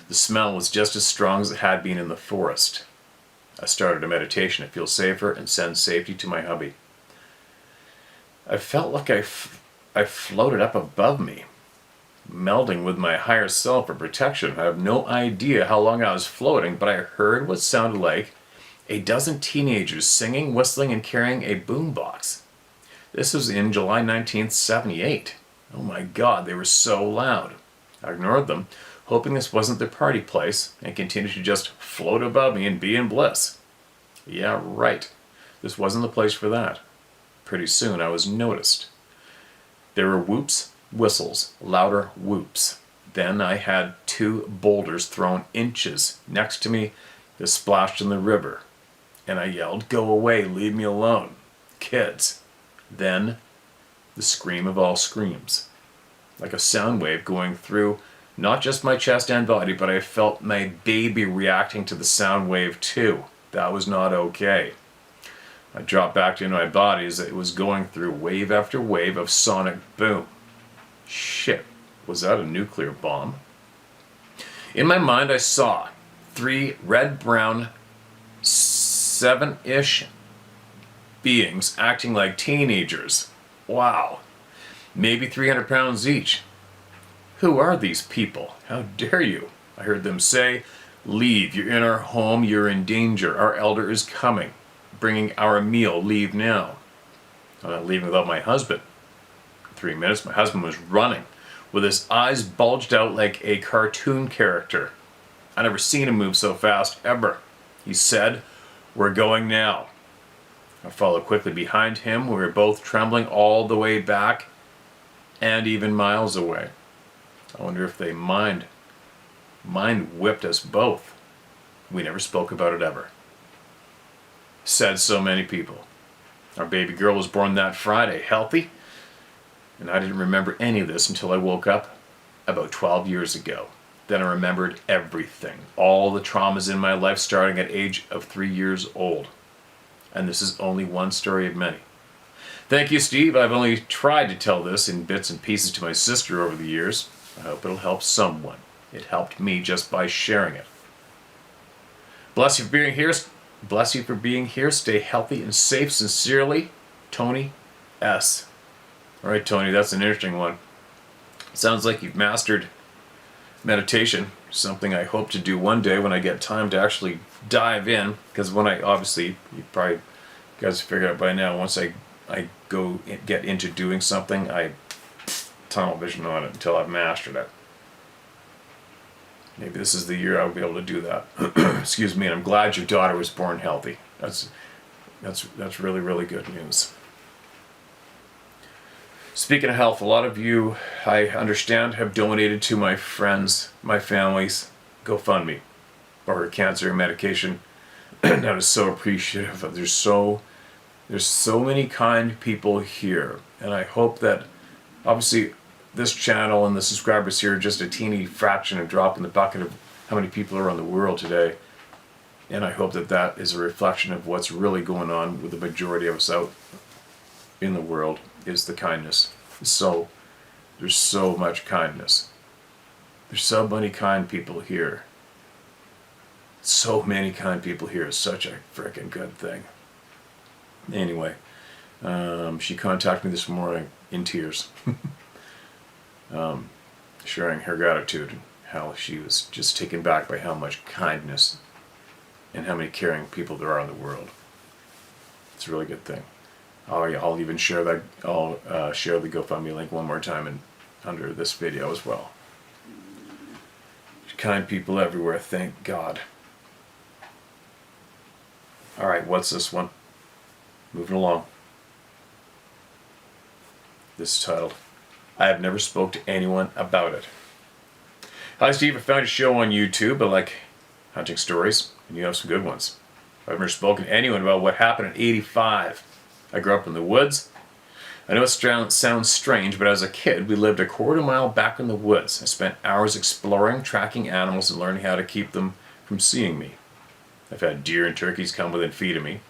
The smell was just as strong as it had been in the forest. I started a meditation to feel safer and send safety to my hubby. I felt like I floated up above me, melding with my higher self for protection. I have no idea how long I was floating, but I heard what sounded like a dozen teenagers singing, whistling, and carrying a boombox. This was in July 1978. Oh my God, they were so loud. I ignored them, hoping this wasn't their party place, and continued to just float above me and be in bliss. Yeah, right. This wasn't the place for that. Pretty soon I was noticed. There were whoops, whistles, louder whoops. Then I had 2 boulders thrown inches next to me that splashed in the river, and I yelled, "Go away, leave me alone, kids." Then, the scream of all screams, like a sound wave going through not just my chest and body, but I felt my baby reacting to the sound wave too. That was not okay. I dropped back into my body as it was going through wave after wave of sonic boom. Shit, was that a nuclear bomb? In my mind, I saw 3 red-brown, 7-ish beings acting like teenagers. Wow. Maybe 300 pounds each. Who are these people? How dare you? I heard them say, "Leave, you're in our home, you're in danger, our elder is coming, bringing our meal, leave now." I'm not leaving without my husband. In 3 minutes, my husband was running, with his eyes bulged out like a cartoon character. I never seen him move so fast, ever. He said, "We're going now." I followed quickly behind him. We were both trembling all the way back and even miles away. I wonder if they mind whipped us both. We never spoke about it ever. Said so many people. Our baby girl was born that Friday, healthy, and I didn't remember any of this until I woke up about 12 years ago. Then I remembered everything, all the traumas in my life starting at age of 3 years old. And this is only one story of many. Thank you, Steve. I've only tried to tell this in bits and pieces to my sister over the years. I hope it'll help someone. It helped me just by sharing it. Bless you for being here. Bless you for being here. Stay healthy and safe. Sincerely, Tony S. All right, Tony, that's an interesting one. Sounds like you've mastered meditation, something I hope to do one day when I get time to actually dive in, because when I, obviously, you probably guys figured out by now, once I go get into doing something, I tunnel vision on it until I've mastered it. Maybe this is the year I'll be able to do that. Excuse me, and I'm glad your daughter was born healthy. That's really, really good news. Speaking of health, a lot of you, I understand, have donated to my friends, my family's GoFundMe or cancer medication. That is so appreciative. There's so many kind people here, and I hope that, obviously, this channel and the subscribers here are just a teeny fraction, a drop in the bucket of how many people are on the world today. And I hope that that is a reflection of what's really going on with the majority of us out in the world, is the kindness. So there's so much kindness. There's so many kind people here. So many kind people here is such a freaking good thing. Anyway, she contacted me this morning in tears, sharing her gratitude and how she was just taken back by how much kindness and how many caring people there are in the world. It's a really good thing. I'll even share that. I'll share the GoFundMe link one more time under this video as well. Kind people everywhere, thank God. All right, what's this one? Moving along. This is titled, "I have never spoke to anyone about it." Hi Steve, I found your show on YouTube. I like hunting stories, and you have some good ones. I've never spoken to anyone about what happened in '85. I grew up in the woods. I know it sounds strange, but as a kid, we lived a quarter-mile back in the woods. I spent hours exploring, tracking animals, and learning how to keep them from seeing me. I've had deer and turkeys come within feet of me,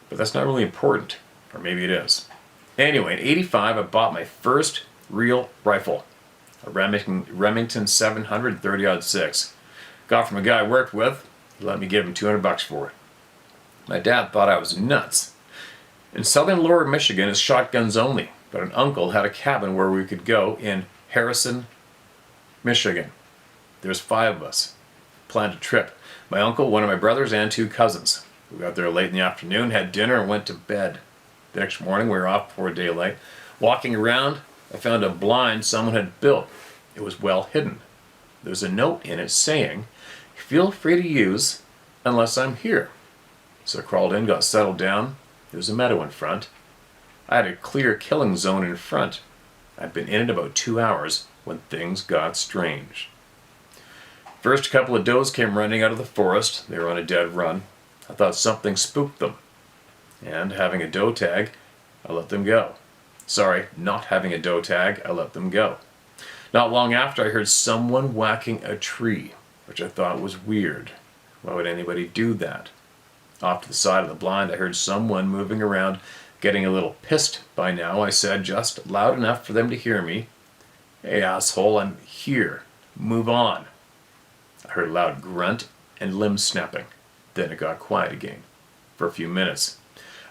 but that's not really important. Or maybe it is. Anyway, in '85, I bought my first real rifle, a Remington 730-06. Got from a guy I worked with. He let me give him $200 for it. My dad thought I was nuts. In southern lower Michigan, it's shotguns only, but an uncle had a cabin where we could go in Harrison, Michigan. There's 5 of us. Planned a trip. My uncle, one of my brothers, and 2 cousins. We got there late in the afternoon, had dinner, and went to bed. The next morning, we were off before daylight. Walking around, I found a blind someone had built. It was well hidden. There's a note in it saying, "Feel free to use unless I'm here." So I crawled in, got settled down. There was a meadow in front. I had a clear killing zone in front. I'd been in it about 2 hours when things got strange. First couple of does came running out of the forest. They were on a dead run. I thought something spooked them. And having a doe tag, I let them go. Sorry, not having a doe tag, I let them go. Not long after, I heard someone whacking a tree, which I thought was weird. Why would anybody do that? Off to the side of the blind, I heard someone moving around, getting a little pissed by now. I said, just loud enough for them to hear me, "Hey, asshole, I'm here. Move on." I heard a loud grunt and limb snapping. Then it got quiet again. For a few minutes,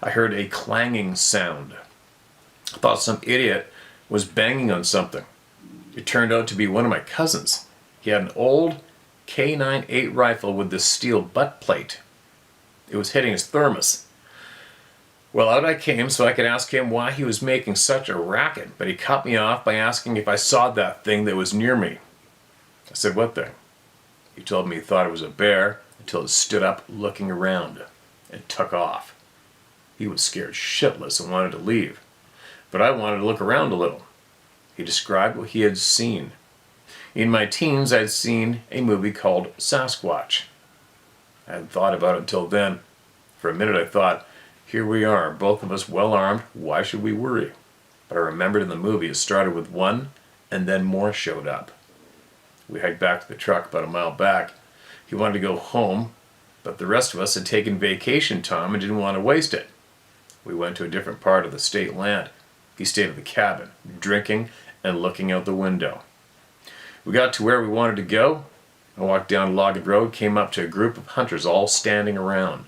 I heard a clanging sound. I thought some idiot was banging on something. It turned out to be one of my cousins. He had an old K98 rifle with this steel butt plate. It was hitting his thermos. Well, out I came so I could ask him why he was making such a racket, but he cut me off by asking if I saw that thing that was near me. I said, "What thing?" He told me he thought it was a bear until it stood up looking around and took off. He was scared shitless and wanted to leave, but I wanted to look around a little. He described what he had seen. In my teens, I had seen a movie called Sasquatch. I hadn't thought about it until then. For a minute I thought, here we are, both of us well armed, why should we worry? But I remembered in the movie it started with one, and then more showed up. We hiked back to the truck about a mile back. He wanted to go home, but the rest of us had taken vacation time and didn't want to waste it. We went to a different part of the state land. He stayed at the cabin, drinking and looking out the window. We got to where we wanted to go. I walked down Logged Road, came up to a group of hunters all standing around.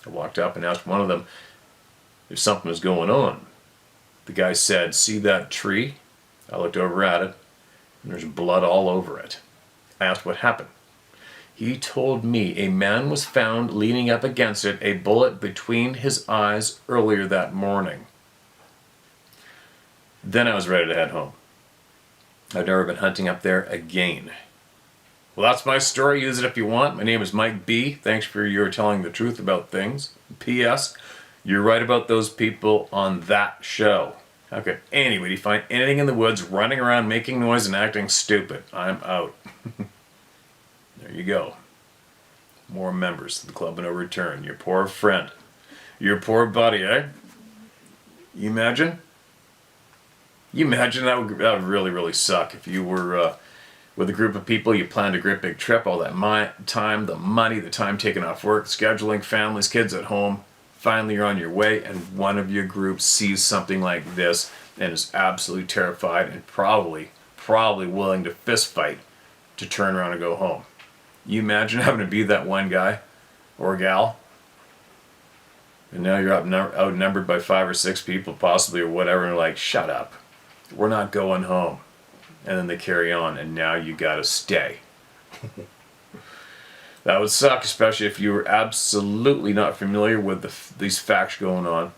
I walked up and asked one of them if something was going on. The guy said, "See that tree?" I looked over at it, and there's blood all over it. I asked what happened. He told me a man was found leaning up against it, a bullet between his eyes earlier that morning. Then I was ready to head home. I've never been hunting up there again. Well, that's my story. Use it if you want. My name is Mike B. Thanks for your telling the truth about things. P.S. You're right about those people on that show. How could anybody find anything in the woods running around making noise and acting stupid? I'm out. There you go. More members of the Club of No Return. Your poor friend. Your poor buddy, eh? You imagine? You imagine that would really, really suck if you were with a group of people, you planned a great big trip, all that time, the money, the time taken off work, scheduling, families, kids at home. Finally, you're on your way, and one of your groups sees something like this and is absolutely terrified and probably willing to fist fight to turn around and go home. You imagine having to be that one guy or gal, and now you're outnumbered by 5 or 6 people, possibly, or whatever, and they're like, "Shut up, we're not going home." And then they carry on, and now you gotta stay. That would suck, especially if you were absolutely not familiar with these facts going on.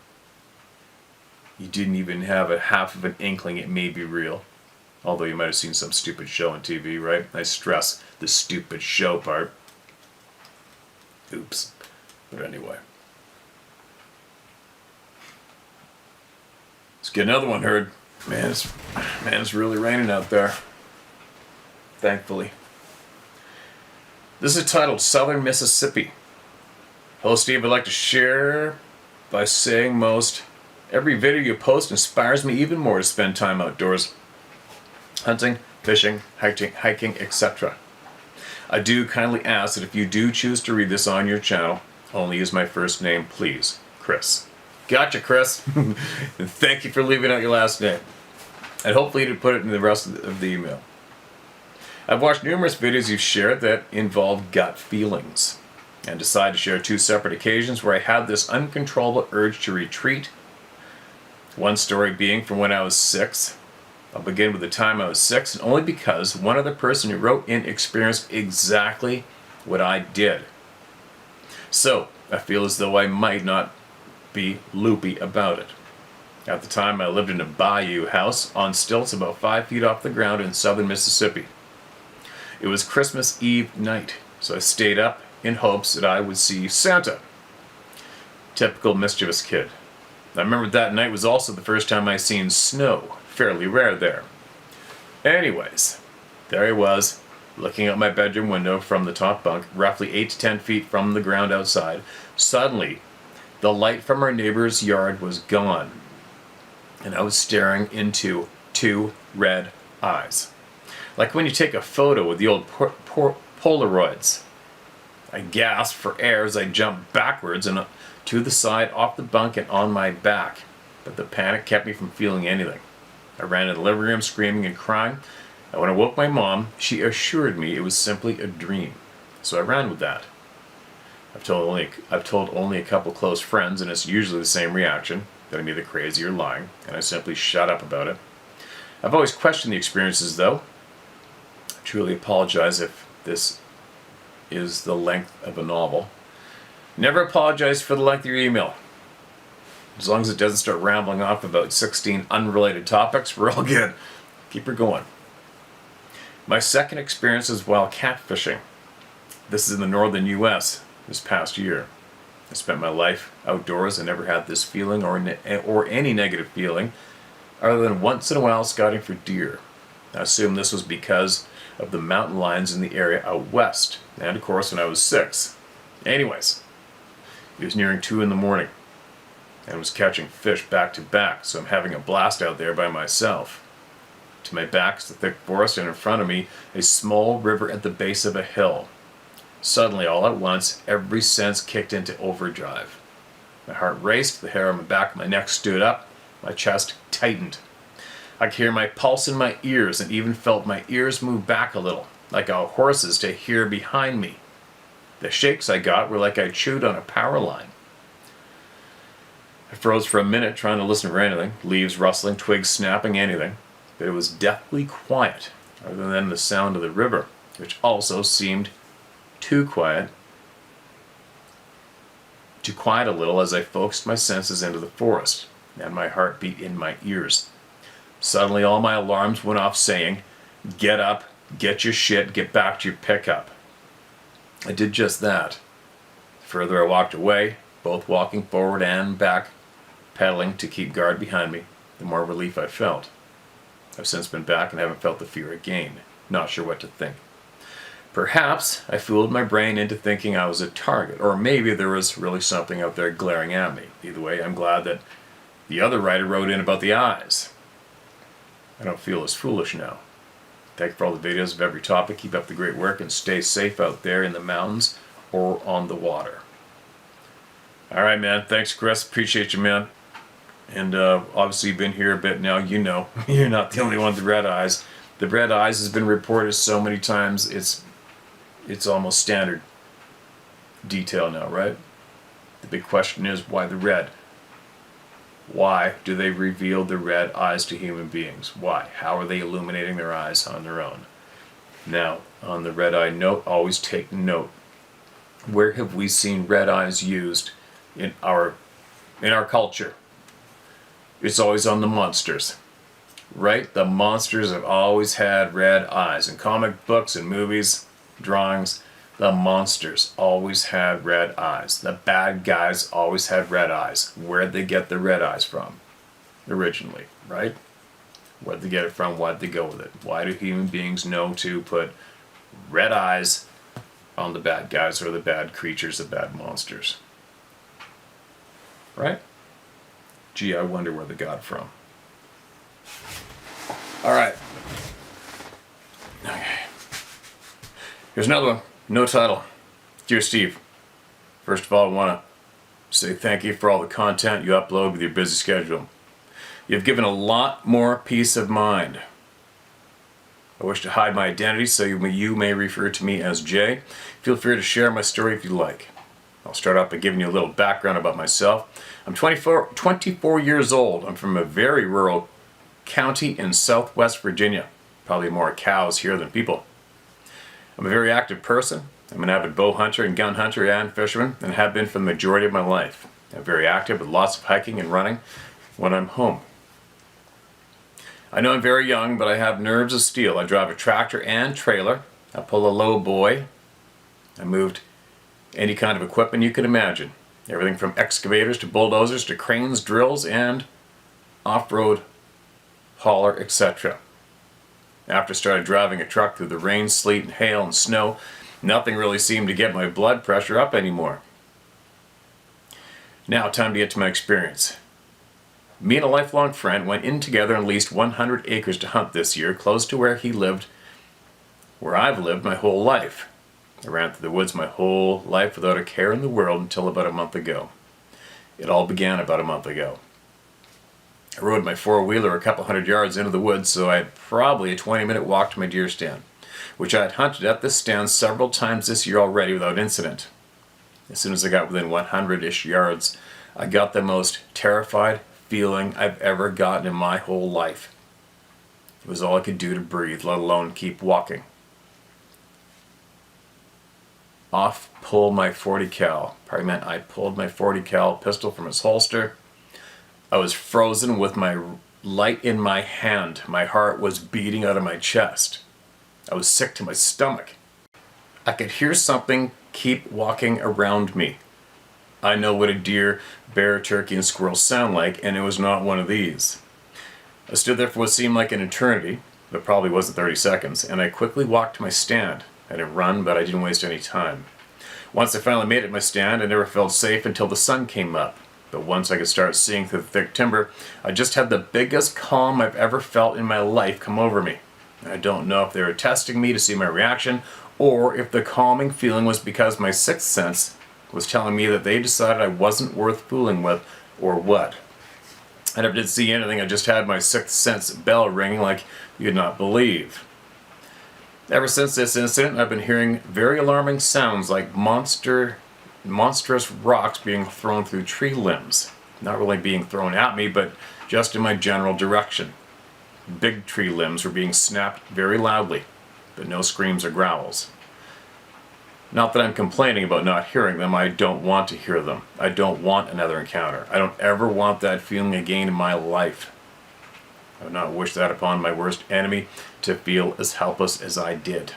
You didn't even have a half of an inkling it may be real. Although you might have seen some stupid show on TV, right? I stress the stupid show part. Oops. But anyway. Let's get another one heard. Man, it's really raining out there. Thankfully. This is titled Southern Mississippi. Hello, Steve. I'd like to share by saying most every video you post inspires me even more to spend time outdoors. Hunting, fishing, hiking, etc. I do kindly ask that if you do choose to read this on your channel, only use my first name, please. Chris. Gotcha, Chris. And thank you for leaving out your last name. And hopefully to put it in the rest of the email. I've watched numerous videos you've shared that involve gut feelings, and decided to share 2 separate occasions where I had this uncontrollable urge to retreat. One story being from when I was 6. I'll begin with the time I was 6, and only because one other person who wrote in experienced exactly what I did. So, I feel as though I might not be loopy about it. At the time, I lived in a bayou house on stilts about 5 feet off the ground in southern Mississippi. It was Christmas Eve night, so I stayed up in hopes that I would see Santa. Typical mischievous kid. I remember that night was also the first time I seen snow, fairly rare there. Anyways, there he was, looking out my bedroom window from the top bunk, roughly 8 to 10 feet from the ground outside. Suddenly, the light from our neighbor's yard was gone, and I was staring into two red eyes. Like when you take a photo with the old Polaroids. I gasped for air as I jumped backwards and to the side, off the bunk and on my back, but the panic kept me from feeling anything. I ran to the living room screaming and crying, and when I woke my mom, she assured me it was simply a dream. So I ran with that. I've told only a couple close friends, and it's usually the same reaction, that I'm either crazy or lying, and I simply shut up about it. I've always questioned the experiences, though. I truly apologize if this is the length of a novel. Never apologize for the length of your email. As long as it doesn't start rambling off about 16 unrelated topics, we're all good. Keep her going. My second experience is while catfishing. This is in the northern U.S. this past year. I spent my life outdoors and never had this feeling or any negative feeling other than once in a while scouting for deer. I assume this was because of the mountain lions in the area out west, and of course when I was 6. Anyways, it was nearing 2 in the morning and was catching fish back to back, so I'm having a blast out there by myself. To my back is the thick forest, and in front of me a small river at the base of a hill. Suddenly, all at once, every sense kicked into overdrive. My heart raced, the hair on the back of my neck stood up, my chest tightened. I could hear my pulse in my ears and even felt my ears move back a little, like a horse's to hear behind me. The shakes I got were like I chewed on a power line. I froze for a minute trying to listen for anything, leaves rustling, twigs snapping, anything. But it was deathly quiet, other than the sound of the river, which also seemed too quiet a little as I focused my senses into the forest, and my heart beat in my ears. Suddenly all my alarms went off saying, "Get up, get your shit, get back to your pickup." I did just that. The further I walked away, both walking forward and back, pedaling to keep guard behind me, the more relief I felt. I've since been back and haven't felt the fear again. Not sure what to think. Perhaps I fooled my brain into thinking I was a target, or maybe there was really something out there glaring at me. Either way, I'm glad that the other writer wrote in about the eyes. I don't feel as foolish now. Thank you for all the videos of every topic. Keep up the great work and stay safe out there in the mountains or on the water. Alright, man. Thanks, Chris. Appreciate you, man. And obviously you've been here a bit now. You know, you're not the only one with the red eyes. The red eyes has been reported so many times, it's almost standard detail now, right? The big question is, why the red? Why do they reveal the red eyes to human beings? Why? How are they illuminating their eyes on their own? Now, on the red eye note, always take note. Where have we seen red eyes used in our culture? It's always on the monsters, right? The monsters have always had red eyes. In comic books and movies, drawings, the monsters always had red eyes. The bad guys always had red eyes. Where'd they get the red eyes from? Originally, right? Where'd they get it from? Why'd they go with it? Why do human beings know to put red eyes on the bad guys or the bad creatures, the bad monsters? Right? Gee, I wonder where they got it from. Alright. Okay. Here's another one. No title. Dear Steve, first of all I want to say thank you for all the content you upload with your busy schedule. You've given a lot more peace of mind. I wish to hide my identity so you may refer to me as Jay. Feel free to share my story if you like. I'll start off by giving you a little background about myself. I'm 24 years old. I'm from a very rural county in southwest Virginia. Probably more cows here than people. I'm a very active person. I'm an avid bow hunter and gun hunter and fisherman, and have been for the majority of my life. I'm very active with lots of hiking and running when I'm home. I know I'm very young, but I have nerves of steel. I drive a tractor and trailer. I pull a low boy. I moved any kind of equipment you can imagine. Everything from excavators to bulldozers to cranes, drills, and off-road hauler, etc. After I started driving a truck through the rain, sleet, and hail and snow, nothing really seemed to get my blood pressure up anymore. Now, time to get to my experience. Me and a lifelong friend went in together and leased 100 acres to hunt this year, close to where he lived, where I've lived my whole life. I ran through the woods my whole life without a care in the world until about a month ago. It all began about a month ago. I rode my four-wheeler a couple hundred yards into the woods, so I had probably a 20-minute walk to my deer stand, which I had hunted at this stand several times this year already without incident. As soon as I got within 100-ish yards, I got the most terrified feeling I've ever gotten in my whole life. It was all I could do to breathe, let alone keep walking. Off pulled my 40 cal. Probably meant I pulled my 40 cal pistol from its holster. I was frozen with my light in my hand. My heart was beating out of my chest. I was sick to my stomach. I could hear something keep walking around me. I know what a deer, bear, turkey, and squirrel sound like, and it was not one of these. I stood there for what seemed like an eternity, but probably wasn't 30 seconds, and I quickly walked to my stand. I didn't run, but I didn't waste any time. Once I finally made it to my stand, I never felt safe until the sun came up. But once I could start seeing through the thick timber, I just had the biggest calm I've ever felt in my life come over me. I don't know if they were testing me to see my reaction, or if the calming feeling was because my sixth sense was telling me that they decided I wasn't worth fooling with, or what. I never did see anything, I just had my sixth sense bell ringing like you'd not believe. Ever since this incident, I've been hearing very alarming sounds like monstrous rocks being thrown through tree limbs. Not really being thrown at me, but just in my general direction. Big tree limbs were being snapped very loudly, but no screams or growls. Not that I'm complaining about not hearing them, I don't want to hear them. I don't want another encounter. I don't ever want that feeling again in my life. I would not wish that upon my worst enemy, to feel as helpless as I did.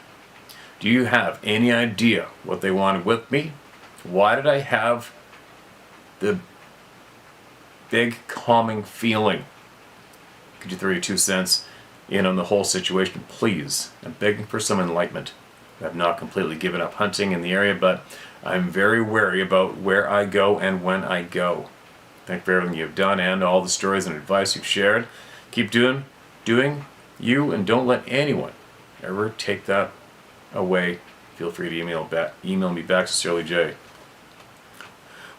Do you have any idea what they wanted with me? Why did I have the big calming feeling? Could you throw your 2 cents in on the whole situation, please? I'm begging for some enlightenment. I've not completely given up hunting in the area, but I'm very wary about where I go and when I go. Thank you for everything you've done and all the stories and advice you've shared. Keep doing you, and don't let anyone ever take that away. Feel free to email me back, Sincerely Jay.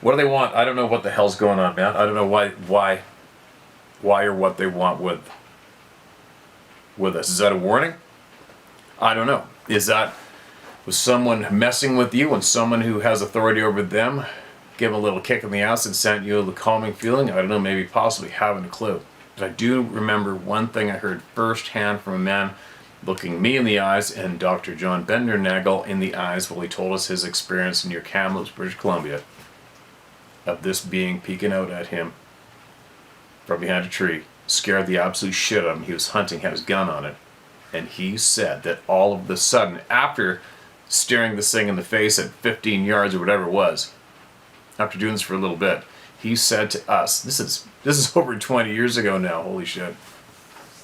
What do they want? I don't know what the hell's going on, man. I don't know why or what they want with us. Is that a warning? I don't know. Is that was someone messing with you and someone who has authority over them give a little kick in the ass and sent you the calming feeling? I don't know, maybe possibly haven't a clue. But I do remember one thing I heard firsthand from a man looking me in the eyes and Dr. John Bendernagel in the eyes while he told us his experience near Kamloops, British Columbia, of this being peeking out at him from behind a tree, scared the absolute shit out of him. He was hunting, had his gun on it, and he said that all of a sudden, after staring this thing in the face at 15 yards or whatever it was, after doing this for a little bit, he said to us, this is over 20 years ago now, holy shit.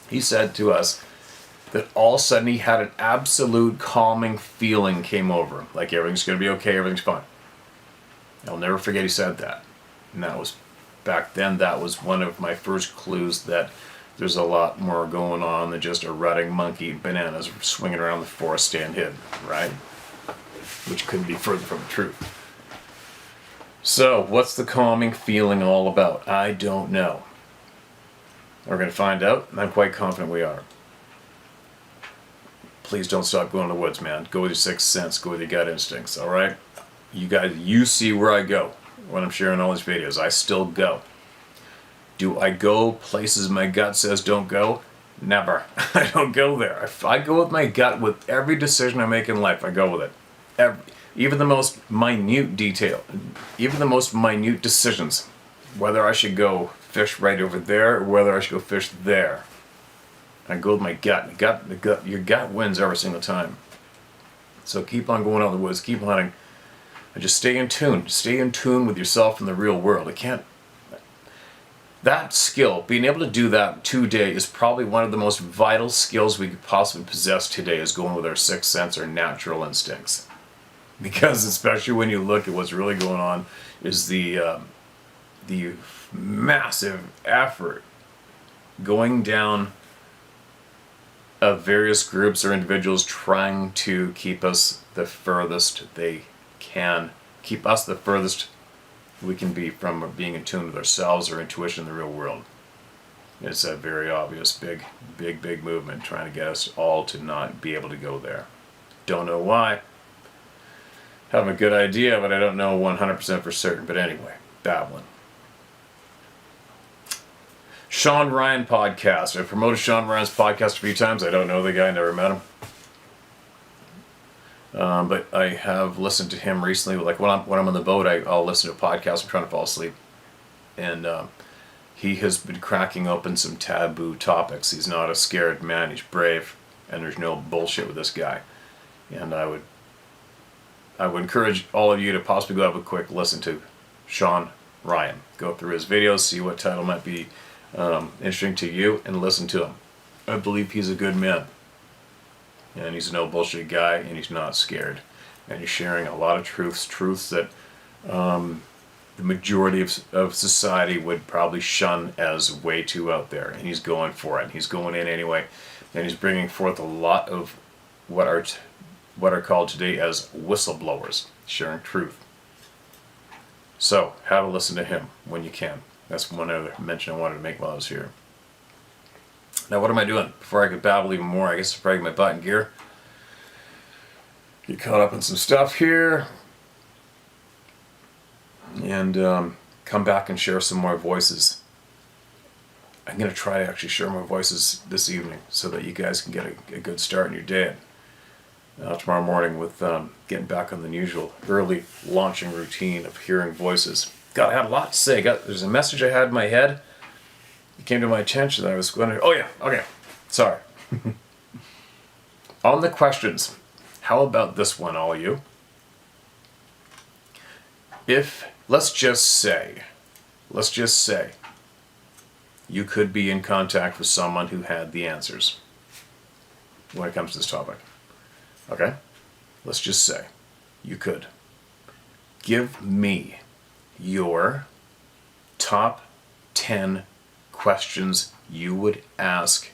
He said to us that all of a sudden he had an absolute calming feeling came over him, like everything's going to be okay, everything's fine. I'll never forget he said that. And that was, back then, that was one of my first clues that there's a lot more going on than just a rutting monkey eating bananas swinging around the forest staying hidden, right? Which couldn't be further from the truth. So, what's the calming feeling all about? I don't know. We're going to find out, and I'm quite confident we are. Please don't stop going to the woods, man. Go with your sixth sense. Go with your gut instincts, all right? You guys, you see where I go when I'm sharing all these videos. I still go. Do I go places my gut says don't go? Never. I don't go there. If I go with my gut with every decision I make in life, I go with it. Even the most minute detail, even the most minute decisions, whether I should go fish right over there or whether I should go fish there. I go with my gut. Your gut wins every single time. So keep on going out in the woods, keep hunting, and just stay in tune. Stay in tune with yourself and the real world. that skill, being able to do that today, is probably one of the most vital skills we could possibly possess today, is going with our sixth sense, our natural instincts. Because especially when you look at what's really going on, is the massive effort going down of various groups or individuals trying to keep us the furthest they can, keep us the furthest we can be from being in tune with ourselves or intuition in the real world. It's a very obvious big movement trying to get us all to not be able to go there. Don't know why. Have a good idea, but I don't know 100% for certain. But anyway, that one. Sean Ryan podcast. I've promoted Sean Ryan's podcast a few times. I don't know the guy, never met him. But I have listened to him recently. Like when I'm on the boat, I'll listen to a podcast. I'm trying to fall asleep. And he has been cracking open some taboo topics. He's not a scared man. He's brave. And there's no bullshit with this guy. And I would encourage all of you to possibly go have a quick listen to Sean Ryan. Go through his videos, see what title might be interesting to you, and listen to him. I believe he's a good man. And he's a no bullshit guy, and he's not scared. And he's sharing a lot of truths that the majority of society would probably shun as way too out there. And he's going for it. And he's going in anyway. And he's bringing forth a lot of what are called today as whistleblowers, sharing truth. So, have a listen to him when you can. That's one other mention I wanted to make while I was here. Now, what am I doing? Before I could babble even more, I guess I'm probably my butt in gear. Get caught up in some stuff here. And come back and share some more voices. I'm going to try to actually share more voices this evening so that you guys can get a good start in your day. Tomorrow morning with getting back on the usual early launching routine of hearing voices. God, I had a lot to say. There's a message I had in my head. It came to my attention that I was going to... Oh yeah, okay. Sorry. On the questions, how about this one, all you? Let's just say, you could be in contact with someone who had the answers when it comes to this topic. Okay? Let's just say you could. Give me your top 10 questions you would ask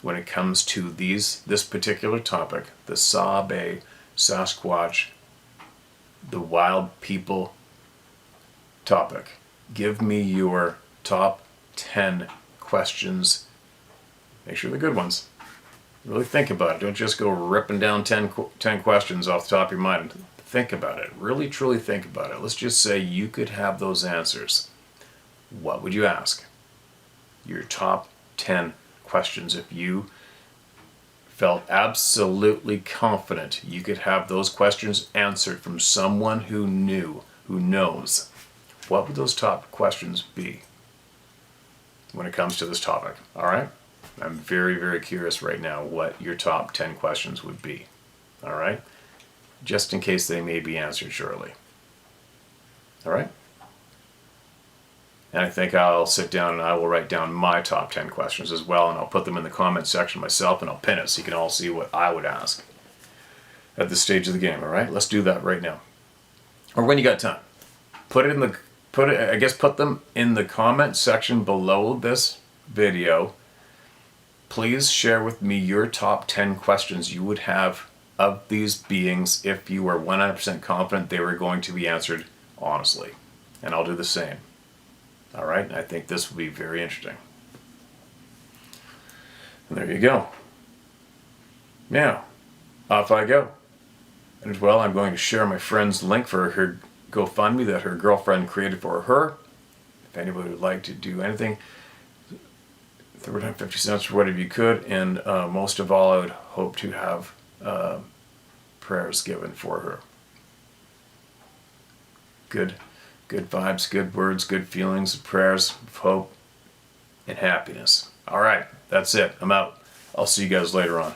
when it comes to this particular topic, the Sabe, Sasquatch, the wild people topic. Give me your top 10 questions. Make sure they're good ones. Really think about it. Don't just go ripping down 10 questions off the top of your mind. Think about it. Really, truly think about it. Let's just say you could have those answers. What would you ask? Your top 10 questions. If you felt absolutely confident you could have those questions answered from someone who knows, what would those top questions be when it comes to this topic? All right? I'm very, very curious right now what your top 10 questions would be. All right? Just in case they may be answered shortly. All right? And I think I'll sit down and I will write down my top 10 questions as well, and I'll put them in the comments section myself, and I'll pin it so you can all see what I would ask at this stage of the game. All right? Let's do that right now. Or when you got time. Put them in the comment section below this video. Please share with me your top 10 questions you would have of these beings if you were 100% confident they were going to be answered honestly. And I'll do the same. All right? I think this will be very interesting. And there you go. Now, off I go. And as well, I'm going to share my friend's link for her GoFundMe that her girlfriend created for her. If anybody would like to do anything, throw down 50 cents or whatever you could. And most of all, I would hope to have prayers given for her. Good vibes, good words, good feelings, prayers of hope and happiness. All right, that's it. I'm out. I'll see you guys later on.